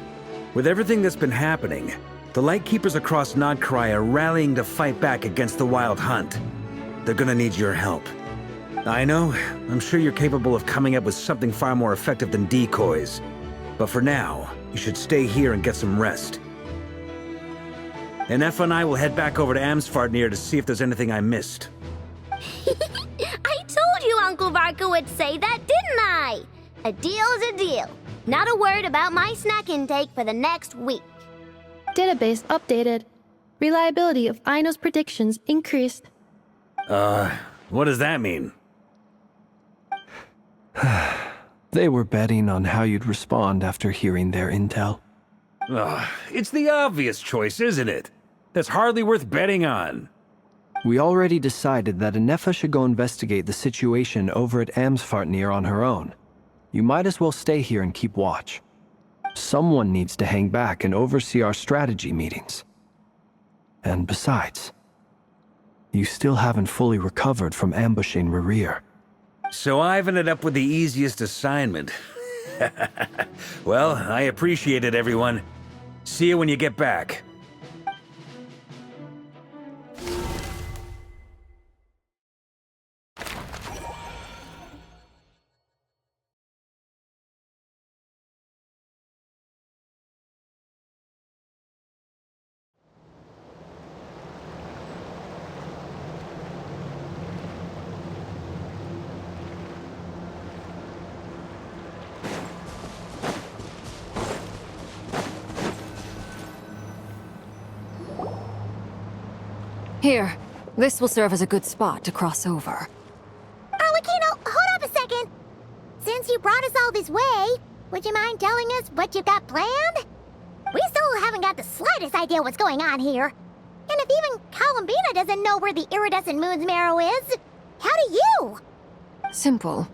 with everything that's been happening, the Lightkeepers across Nodcry are rallying to fight back against the Wild Hunt. They're gonna need your help. I know, I'm sure you're capable of coming up with something far more effective than decoys. But for now, you should stay here and get some rest. Anefa and I will head back over to Amsvartnir to see if there's anything I missed. I told you Uncle Varka would say that, didn't I? A deal is a deal. Not a word about my snack intake for the next week. Database updated. Reliability of Aino's predictions increased. What does that mean? They were betting on how you'd respond after hearing their intel. It's the obvious choice, isn't it? That's hardly worth betting on. We already decided that Anefa should go investigate the situation over at Amsvartnir on her own. You might as well stay here and keep watch. Someone needs to hang back and oversee our strategy meetings. And besides, you still haven't fully recovered from ambushing Rerir. So I've ended up with the easiest assignment. Well, I appreciate it, everyone. See you when you get back. Here, this will serve as a good spot to cross over. Arlecchino, hold up a second. Since you brought us all this way, would you mind telling us what you've got planned? We still haven't got the slightest idea what's going on here. And if even Columbina doesn't know where the iridescent moon's marrow is, how do you? Simple.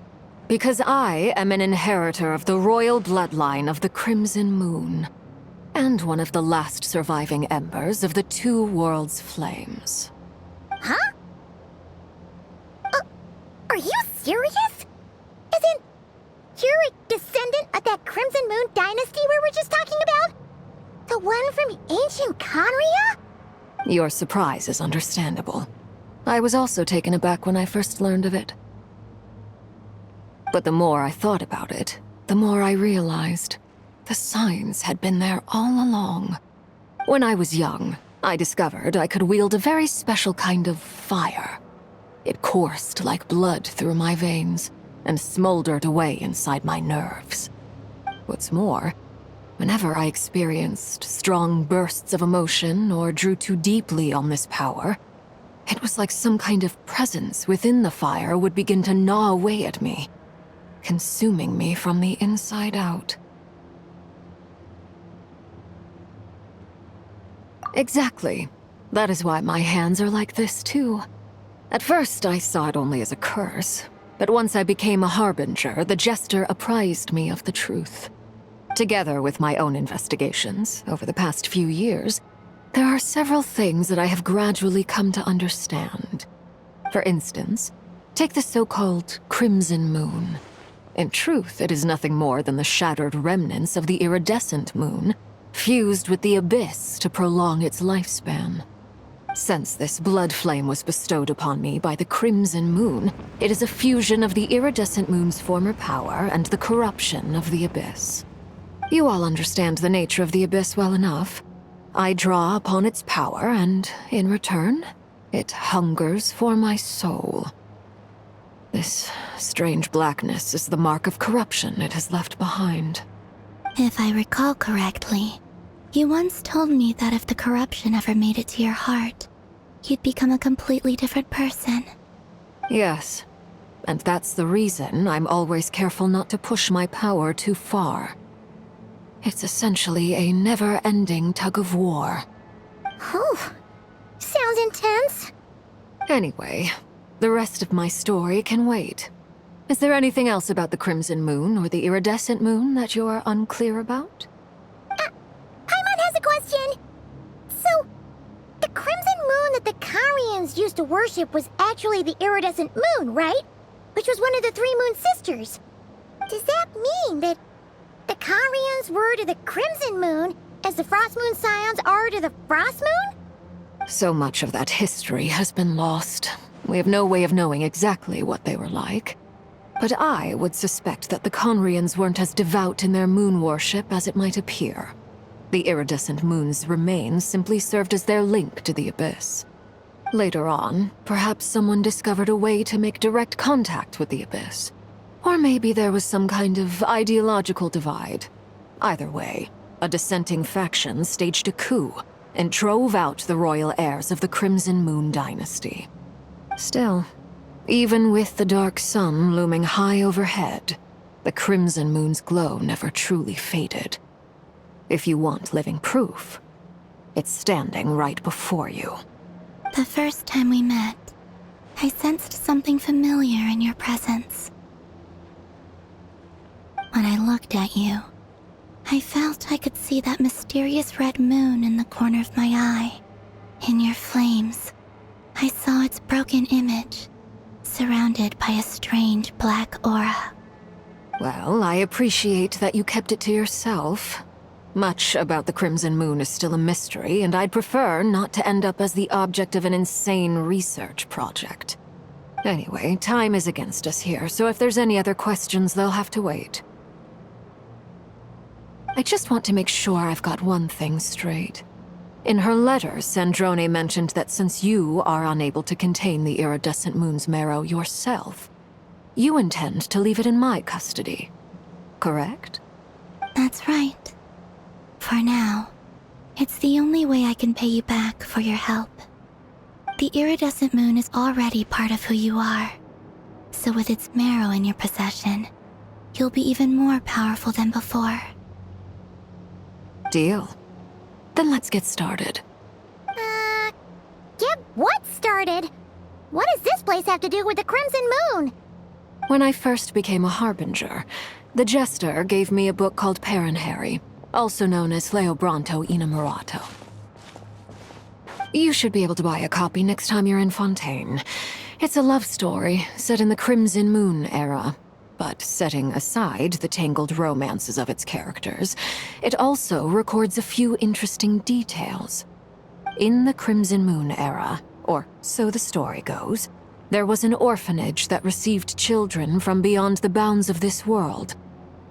Because I am an inheritor of the royal bloodline of the Crimson Moon, and one of the last surviving embers of the Two Worlds' flames. Huh? Are you serious? As in, you're a descendant of that Crimson Moon dynasty we were just talking about? The one from ancient Conria? Your surprise is understandable. I was also taken aback when I first learned of it. But the more I thought about it, the more I realized the signs had been there all along. When I was young, I discovered I could wield a very special kind of fire. It coursed like blood through my veins and smoldered away inside my nerves. What's more, whenever I experienced strong bursts of emotion or drew too deeply on this power, it was like some kind of presence within the fire would begin to gnaw away at me, consuming me from the inside out. Exactly. That is why my hands are like this, too. At first, I saw it only as a curse, but once I became a harbinger, the jester apprised me of the truth. Together with my own investigations over the past few years, there are several things that I have gradually come to understand. For instance, take the so-called Crimson Moon. In truth, it is nothing more than the shattered remnants of the iridescent moon, fused with the abyss to prolong its lifespan. Since this blood flame was bestowed upon me by the Crimson Moon, it is a fusion of the iridescent moon's former power and the corruption of the abyss. You all understand the nature of the abyss well enough. I draw upon its power, and in return, it hungers for my soul. This strange blackness is the mark of corruption it has left behind. If I recall correctly, you once told me that if the corruption ever made it to your heart, you'd become a completely different person. Yes, and that's the reason I'm always careful not to push my power too far. It's essentially a never-ending tug-of-war. Oh, sounds intense. Anyway, the rest of my story can wait. Is there anything else about the Crimson Moon or the Iridescent Moon that you're unclear about? Paimon has a question. So, the Crimson Moon that the Carians used to worship was actually the Iridescent Moon, right? Which was one of the three Moon Sisters. Does that mean that the Carians were to the Crimson Moon as the Frost Moon Scions are to the Frost Moon? So much of that history has been lost. We have no way of knowing exactly what they were like. But I would suspect that the Conrians weren't as devout in their moon worship as it might appear. The iridescent moon's remains simply served as their link to the abyss. Later on, perhaps someone discovered a way to make direct contact with the abyss. Or maybe there was some kind of ideological divide. Either way, a dissenting faction staged a coup and drove out the royal heirs of the Crimson Moon dynasty. Still, even with the dark sun looming high overhead, the Crimson Moon's glow never truly faded. If you want living proof, it's standing right before you. The first time we met, I sensed something familiar in your presence. When I looked at you, I felt I could see that mysterious red moon in the corner of my eye. In your flames, I saw its broken image, surrounded by a strange black aura. Well, I appreciate that you kept it to yourself. Much about the Crimson Moon is still a mystery, and I'd prefer not to end up as the object of an insane research project. Anyway, time is against us here, so if there's any other questions, they'll have to wait. I just want to make sure I've got one thing straight. In her letter, Sandrone mentioned that since you are unable to contain the iridescent moon's marrow yourself, you intend to leave it in my custody. Correct? That's right. For now, it's the only way I can pay you back for your help. The iridescent moon is already part of who you are, so with its marrow in your possession, you'll be even more powerful than before. Deal. Then let's get started. Get what started? What does this place have to do with the Crimson Moon? When I first became a Harbinger, the Jester gave me a book called Paranhari, also known as Leobranto Innamorato. You should be able to buy a copy next time you're in Fontaine. It's a love story set in the Crimson Moon era. But setting aside the tangled romances of its characters, it also records a few interesting details. In the Crimson Moon era, or so the story goes, there was an orphanage that received children from beyond the bounds of this world,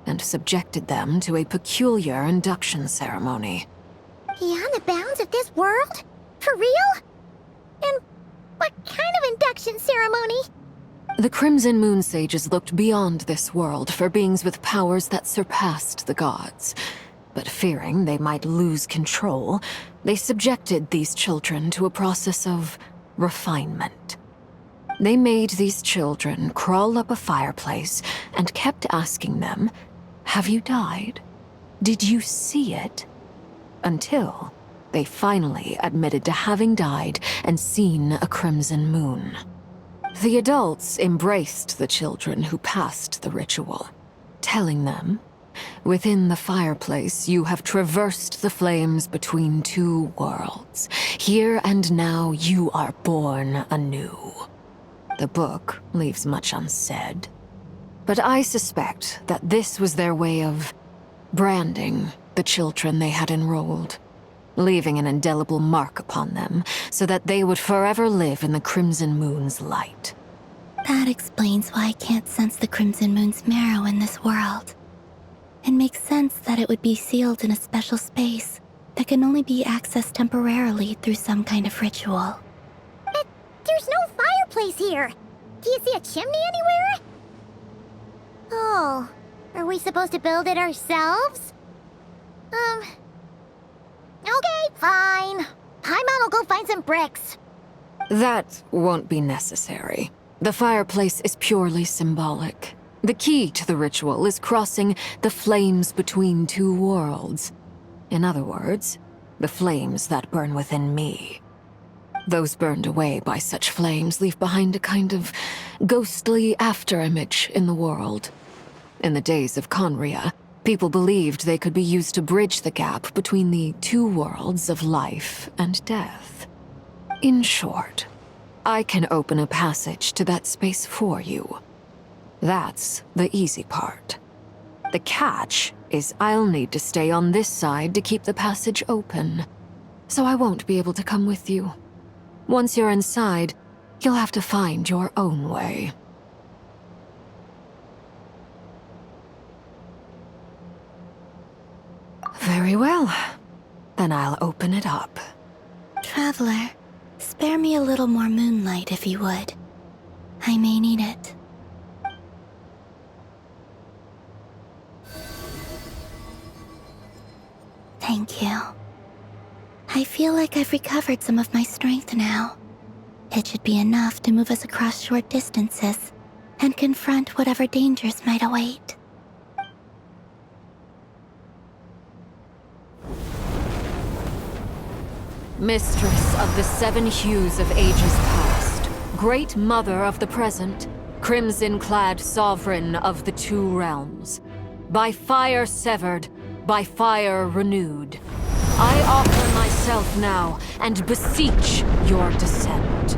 and subjected them to a peculiar induction ceremony. Beyond the bounds of this world? For real? And what kind of induction ceremony? The Crimson Moon sages looked beyond this world for beings with powers that surpassed the gods. But fearing they might lose control, they subjected these children to a process of refinement. They made these children crawl up a fireplace and kept asking them, "Have you died? Did you see it?" Until they finally admitted to having died and seen a crimson moon. The adults embraced the children who passed the ritual, telling them, "Within the fireplace, you have traversed the flames between two worlds. Here and now, you are born anew." The book leaves much unsaid, but I suspect that this was their way of branding the children they had enrolled, leaving an indelible mark upon them so that they would forever live in the Crimson Moon's light. That explains why I can't sense the Crimson Moon's marrow in this world. It makes sense that it would be sealed in a special space that can only be accessed temporarily through some kind of ritual. But there's no fireplace here. Do you see a chimney anywhere? Oh, are we supposed to build it ourselves? Okay, fine. Paimon will go find some bricks. That won't be necessary. The fireplace is purely symbolic. The key to the ritual is crossing the flames between two worlds. In other words, the flames that burn within me. Those burned away by such flames leave behind a kind of ghostly afterimage in the world. In the days of Conria, people believed they could be used to bridge the gap between the two worlds of life and death. In short, I can open a passage to that space for you. That's the easy part. The catch is I'll need to stay on this side to keep the passage open, so I won't be able to come with you. Once you're inside, you'll have to find your own way. Very well. Then I'll open it up. Traveler, spare me a little more moonlight if you would. I may need it. Thank you. I feel like I've recovered some of my strength now. It should be enough to move us across short distances and confront whatever dangers might await. Mistress of the seven hues of ages past, great mother of the present, crimson-clad sovereign of the two realms, by fire severed, by fire renewed. I offer myself now and beseech your descent.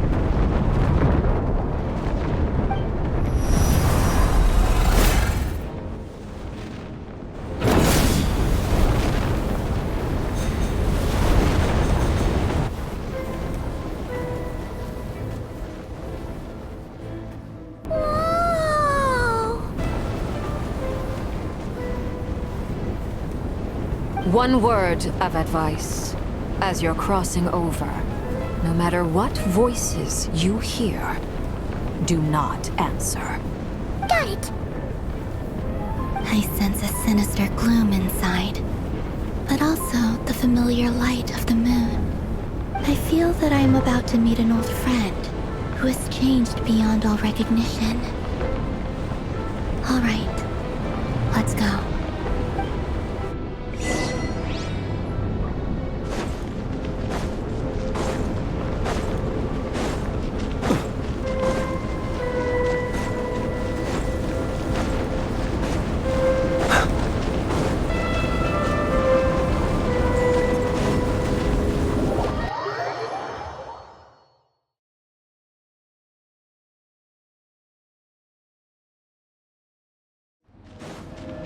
One word of advice. As you're crossing over, no matter what voices you hear, do not answer. Got it! I sense a sinister gloom inside, but also the familiar light of the moon. I feel that I am about to meet an old friend who has changed beyond all recognition. All right, let's go.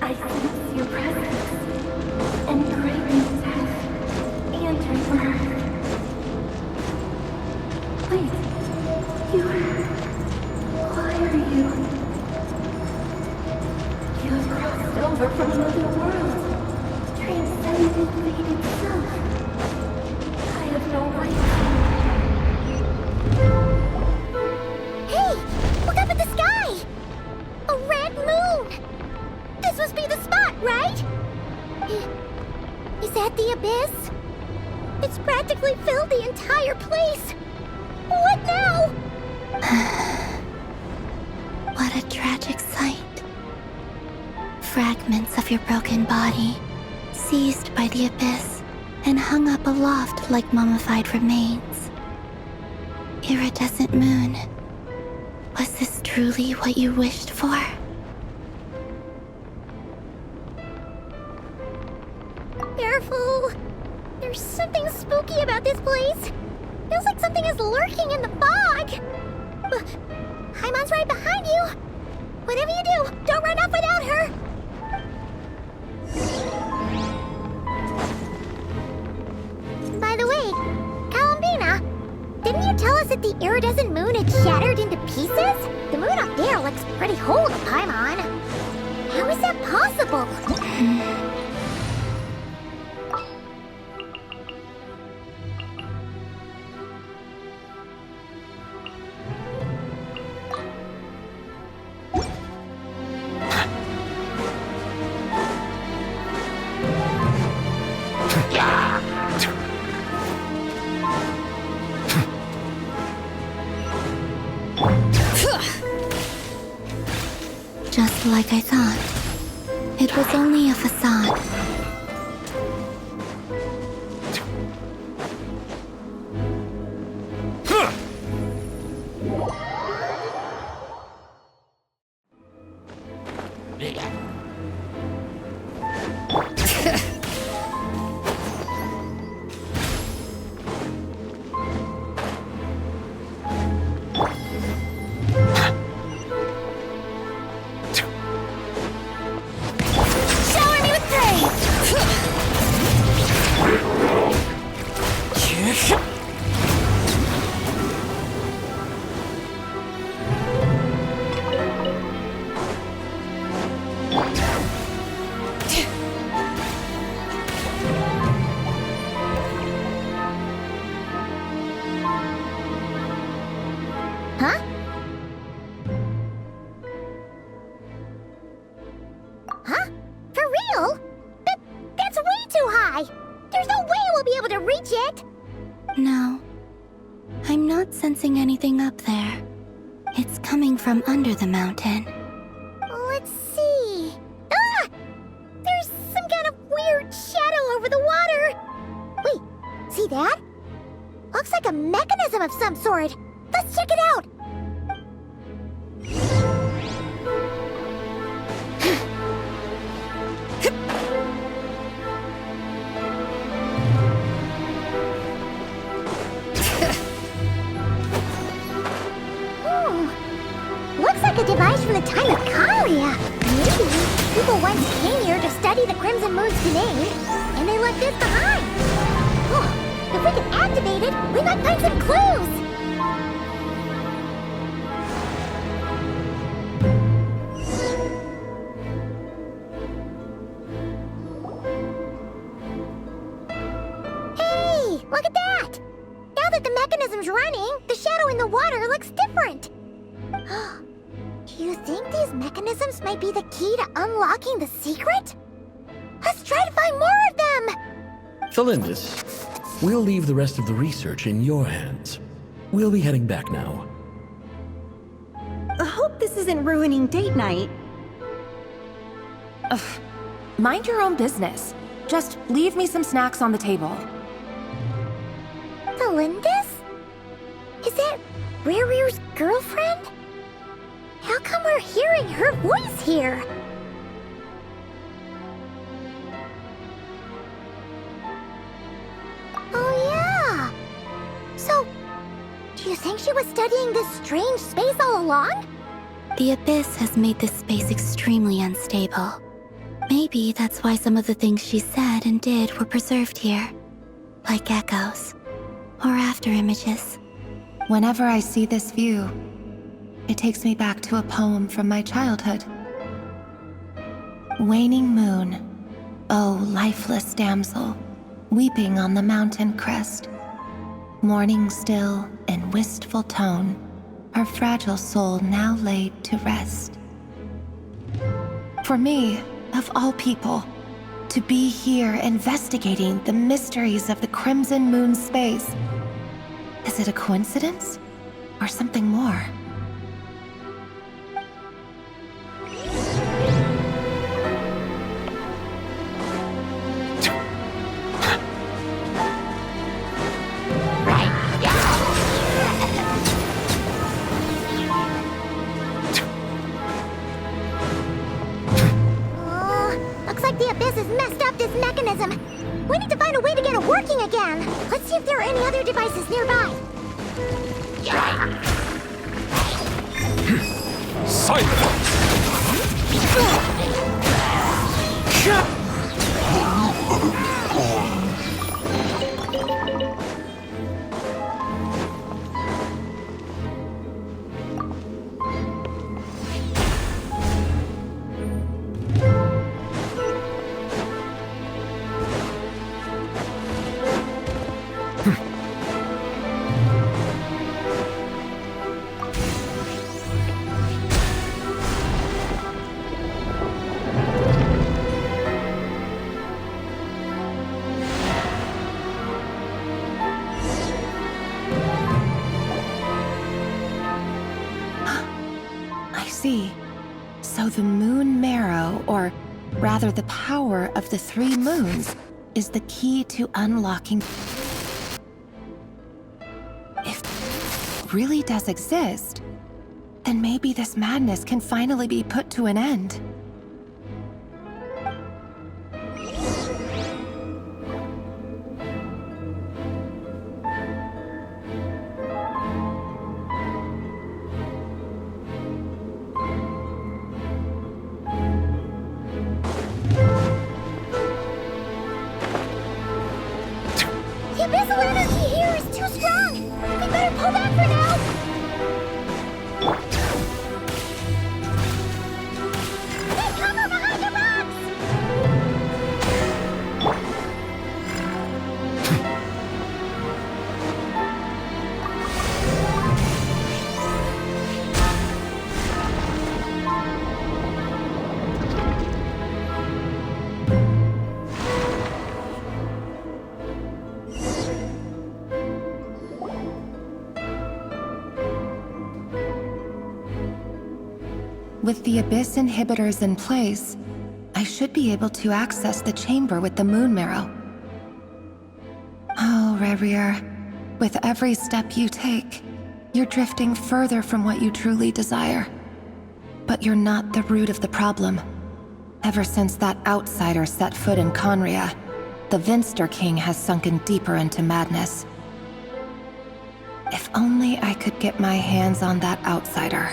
I sense your presence and craving death and rebirth. Wait, why are you? You have crossed over from another world, transcended fate itself. I have no right. Hey! Look up at the sky! A red moon! This must be the spot, right? Is that the abyss? It's practically filled the entire place. What now? What a tragic sight. Fragments of your broken body, seized by the abyss, and hung up aloft like mummified remains. Iridescent moon, was this truly what you wished for? Careful! There's something spooky about this place. Feels like something is lurking in the fog. Haimon's right behind you. Whatever you do, don't run off without her. By the way, Kalambina, didn't you tell us that the iridescent moon had shattered into pieces? The moon up there looks pretty whole to Paimon. How is that possible? Just like I thought. It was only a facade. No. I'm not sensing anything up there. It's coming from under the mountain. Let's see. Ah! There's some kind of weird shadow over the water. Wait, see that? Looks like a mechanism of some sort. Let's check it out. thing, and they left this behind. Oh, if we can activate it, we might find some clues. Hey, look at that! Now that the mechanism's running, the shadow in the water looks different. Do you think these mechanisms might be the key to unlocking the secret? Let's try to find more of them! Felindis, we'll leave the rest of the research in your hands. We'll be heading back now. I hope this isn't ruining date night. Ugh. Mind your own business. Just leave me some snacks on the table. Felindis? Is that Rerear's girlfriend? How come we're hearing her voice here? Oh yeah! So, do you think she was studying this strange space all along? The Abyss has made this space extremely unstable. Maybe that's why some of the things she said and did were preserved here. Like echoes. Or after images. Whenever I see this view, it takes me back to a poem from my childhood. Waning moon, oh lifeless damsel, weeping on the mountain crest. Mourning still in wistful tone, her fragile soul now laid to rest. For me, of all people, to be here investigating the mysteries of the Crimson Moon space. Is it a coincidence? Or something more? Looks like the Abyss has messed up this mechanism. We need to find a way to get it working again. Let's see if there are any other devices nearby. So the moon marrow, or rather the power of the 3 moons, is the key to unlocking. If it really does exist, then maybe this madness can finally be put to an end. The abyssal energy here is too strong! We better pull back for now! Take cover behind the rocks! With the Abyss inhibitors in place, I should be able to access the chamber with the moon marrow. Oh, Rerir, with every step you take, you're drifting further from what you truly desire. But you're not the root of the problem. Ever since that outsider set foot in Conria, the Vinster King has sunken deeper into madness. If only I could get my hands on that outsider.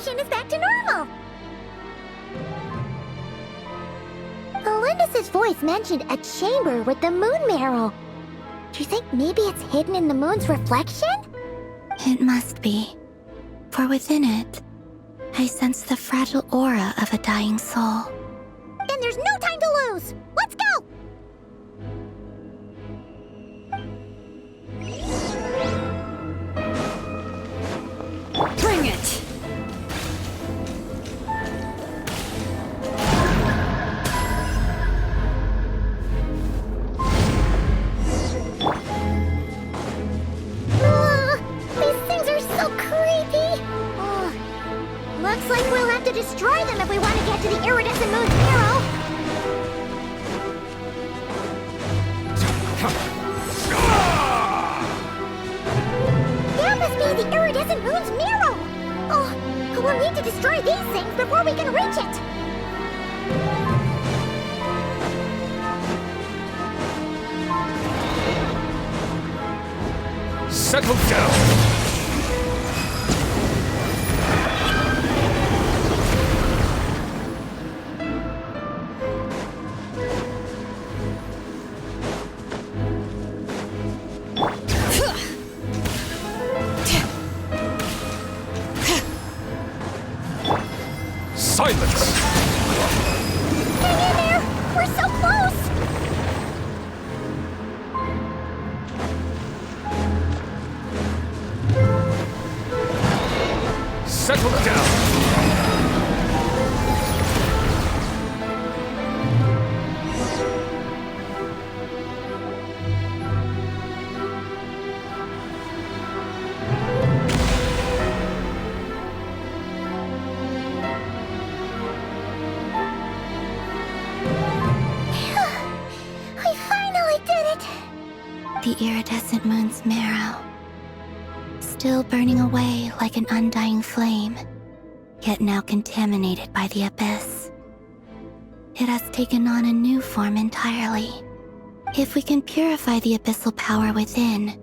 reflection is back to normal. Melindis' voice mentioned a chamber with the moon marrow. Do you think maybe it's hidden in the moon's reflection? It must be. For within it, I sense the fragile aura of a dying soul. Then there's no time to lose! Let's go! Bring it! These things are so creepy! Looks like we'll have to destroy them if we want to get to the iridescent moon's marrow. That must be the iridescent moon's marrow! Oh, we'll need to destroy these things before we can reach it! Settle down! Silence! Hang in there! We're so close! Settle down! We finally did it! The iridescent moon's marrow. Still burning away like an undying flame, yet now contaminated by the abyss. It has taken on a new form entirely. If we can purify the abyssal power within,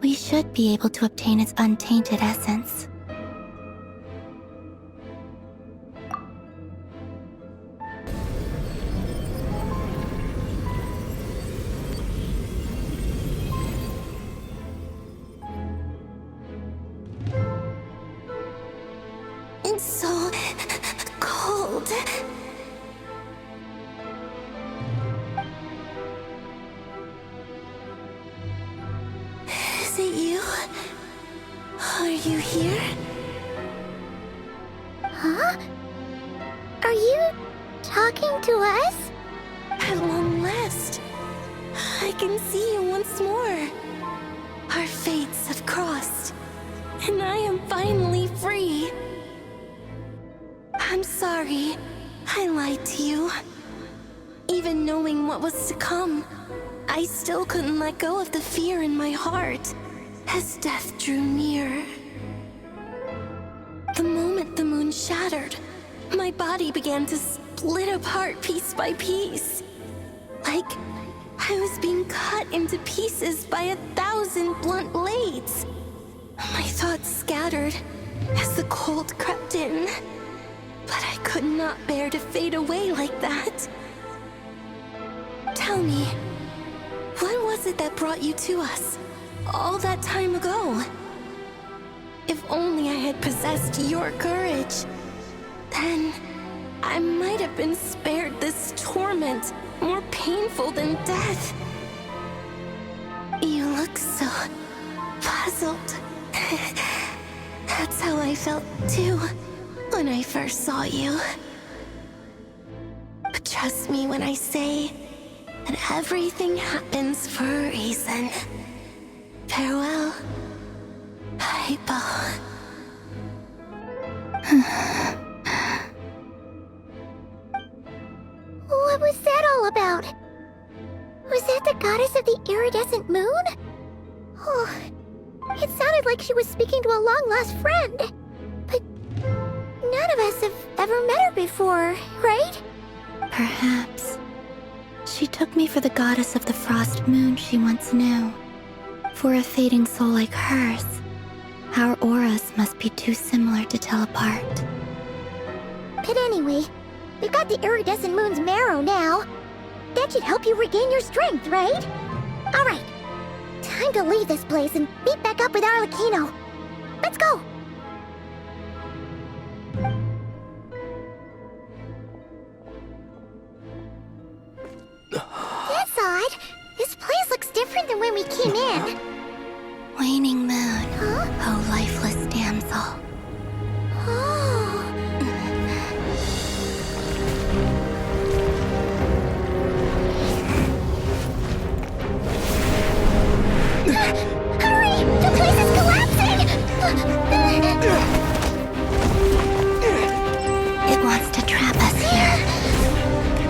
we should be able to obtain its untainted essence. It's so cold. Is it you? Are you here? Huh? Are you talking to us? At long last, I can see you once more. Our fates have crossed, and I am finally free. I'm sorry, I lied to you. Even knowing what was to come, I still couldn't let go of the fear in my heart as death drew near. The moment the moon shattered, my body began to split apart piece by piece. Like I was being cut into pieces by 1,000 blunt blades. My thoughts scattered as the cold crept in. But I could not bear to fade away like that. Tell me, what was it that brought you to us all that time ago? If only I had possessed your courage, then I might have been spared this torment more painful than death. You look so puzzled. That's how I felt too when I first saw you. But trust me when I say that everything happens for a reason. Farewell, Hypo. What was that all about? Was that the goddess of the iridescent moon? Oh, it sounded like she was speaking to a long-lost friend. But none of us have ever met her before, right? Perhaps. She took me for the goddess of the frost moon she once knew. For a fading soul like hers, Our auras must be too similar to tell apart. But anyway, we've got the iridescent moon's marrow now. That should help you regain your strength, right? Alright, time to leave this place and meet back up with Arlecchino. Let's go! That's odd. This place looks different than when we came in. Waning moon. Oh, lifeless damsel. Hurry! The place is collapsing! It wants to trap us here.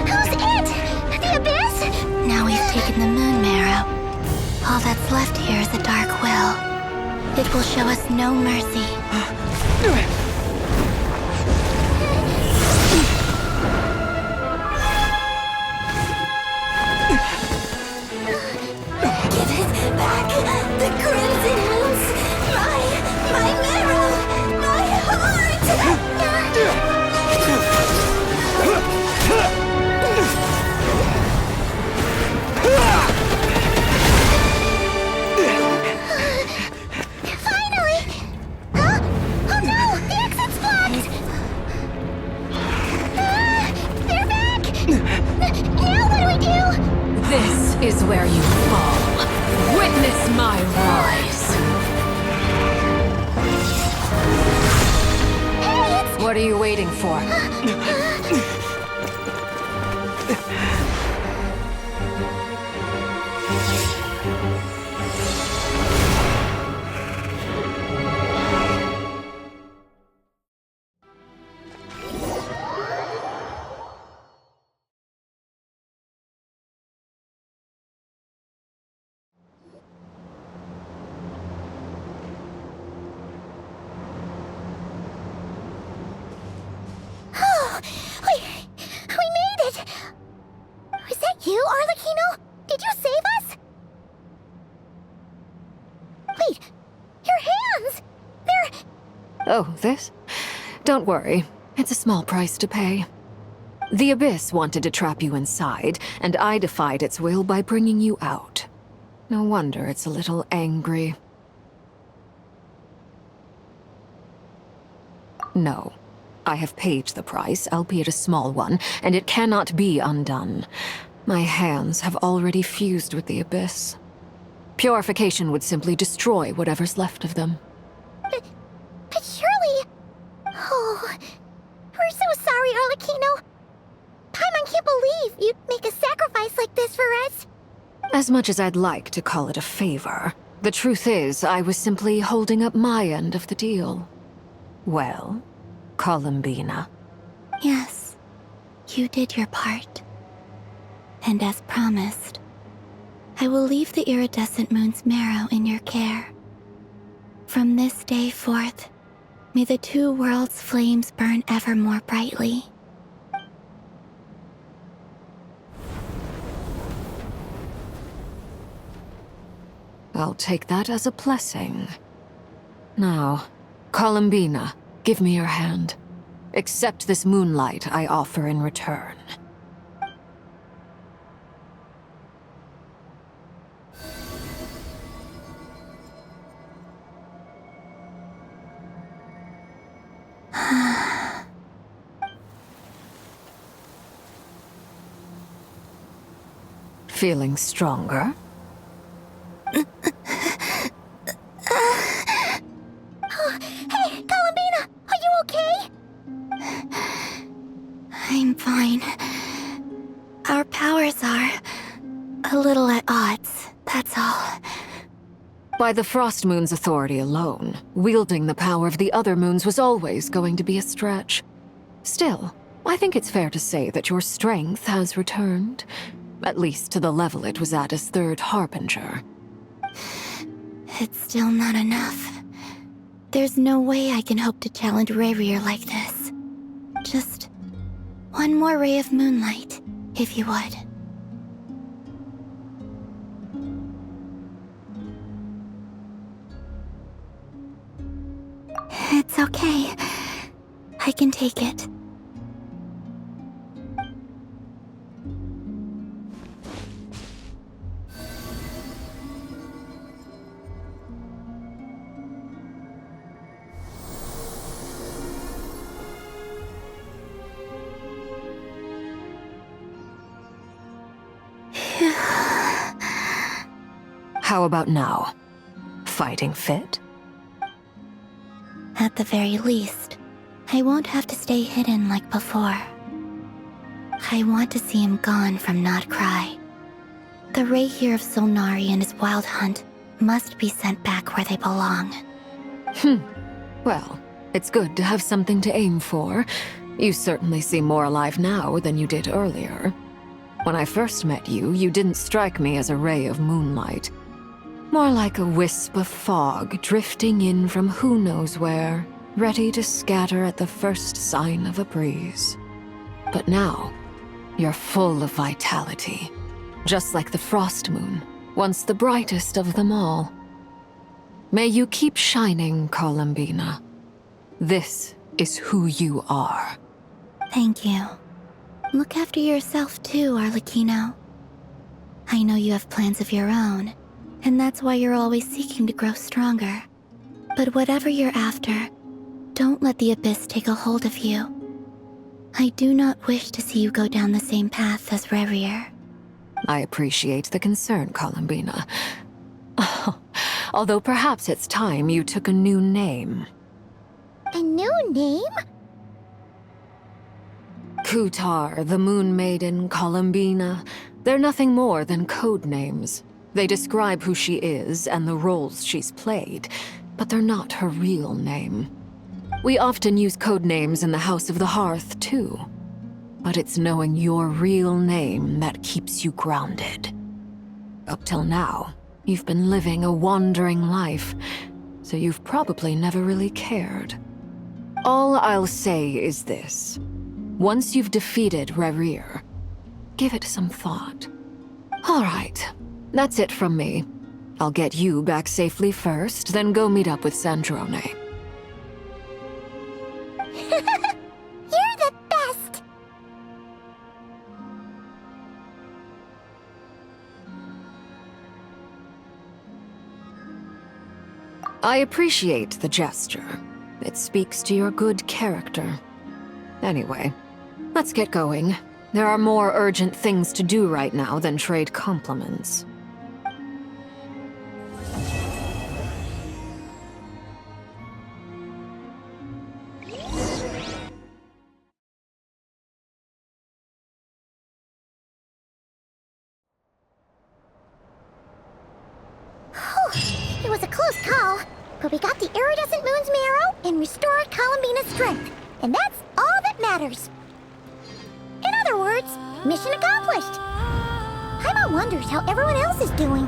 Who's it? The Abyss? Now we've taken the moon marrow. All that's left here is a dark will. It will show us no mercy. Give it back! The crimson moons! My marrow! My heart! Finally! Huh? Oh no! The exit's blocked! They're back! Now what do we do? This is where you fall. Witness my rise. What are you waiting for? We made it! Was that you, Arlecchino? Did you save us? Wait, your hands! They're... Oh, this? Don't worry. It's a small price to pay. The Abyss wanted to trap you inside, and I defied its will by bringing you out. No wonder it's a little angry. No. I have paid the price, albeit a small one, and it cannot be undone. My hands have already fused with the Abyss. Purification would simply destroy whatever's left of them. But surely... Oh... We're so sorry, Arlecchino. Paimon can't believe you'd make a sacrifice like this for us. As much as I'd like to call it a favor, the truth is I was simply holding up my end of the deal. Well... Columbina. Yes, you did your part. And as promised, I will leave the iridescent moon's marrow in your care. From this day forth, may the two worlds' flames burn ever more brightly. I'll take that as a blessing. Now, Columbina, give me your hand. Accept this moonlight I offer in return. Feeling stronger? Hey, Columbina! Are you okay? I'm fine. Our powers are a little at odds, that's all. By the Frost Moon's authority alone, wielding the power of the other moons was always going to be a stretch. Still, I think it's fair to say that your strength has returned. At least to the level it was at as Third Harbinger. It's still not enough. There's no way I can hope to challenge Rayrir like this. Just one more ray of moonlight, if you would. It's okay. I can take it. How about now? Fighting fit? At the very least, I won't have to stay hidden like before. I want to see him gone from Nodcry. The Rahier of Solnari and his wild hunt must be sent back where they belong. Well, it's good to have something to aim for. You certainly seem more alive now than you did earlier. When I first met you, you didn't strike me as a ray of moonlight. More like a wisp of fog drifting in from who knows where, ready to scatter at the first sign of a breeze. But now, you're full of vitality, just like the frost moon, once the brightest of them all. May you keep shining, Columbina. This is who you are. Thank you. Look after yourself too, Arlecchino. I know you have plans of your own, and that's why you're always seeking to grow stronger. But whatever you're after, don't let the Abyss take a hold of you. I do not wish to see you go down the same path as Revier. I appreciate the concern, Columbina. Although perhaps it's time you took a new name. A new name? Kutar, the Moon Maiden, Columbina, they're nothing more than code names. They describe who she is and the roles she's played, but they're not her real name. We often use code names in the House of the Hearth, too. But it's knowing your real name that keeps you grounded. Up till now, you've been living a wandering life, so you've probably never really cared. All I'll say is this. Once you've defeated Revier, give it some thought. All right, that's it from me. I'll get you back safely first, then go meet up with Sandrone. You're the best! I appreciate the gesture. It speaks to your good character. Anyway, let's get going. There are more urgent things to do right now than trade compliments. It was a close call, but we got the iridescent moon's marrow and restored Columbina's strength, and that's all that matters. In other words, mission accomplished. Paimon wonders how everyone else is doing.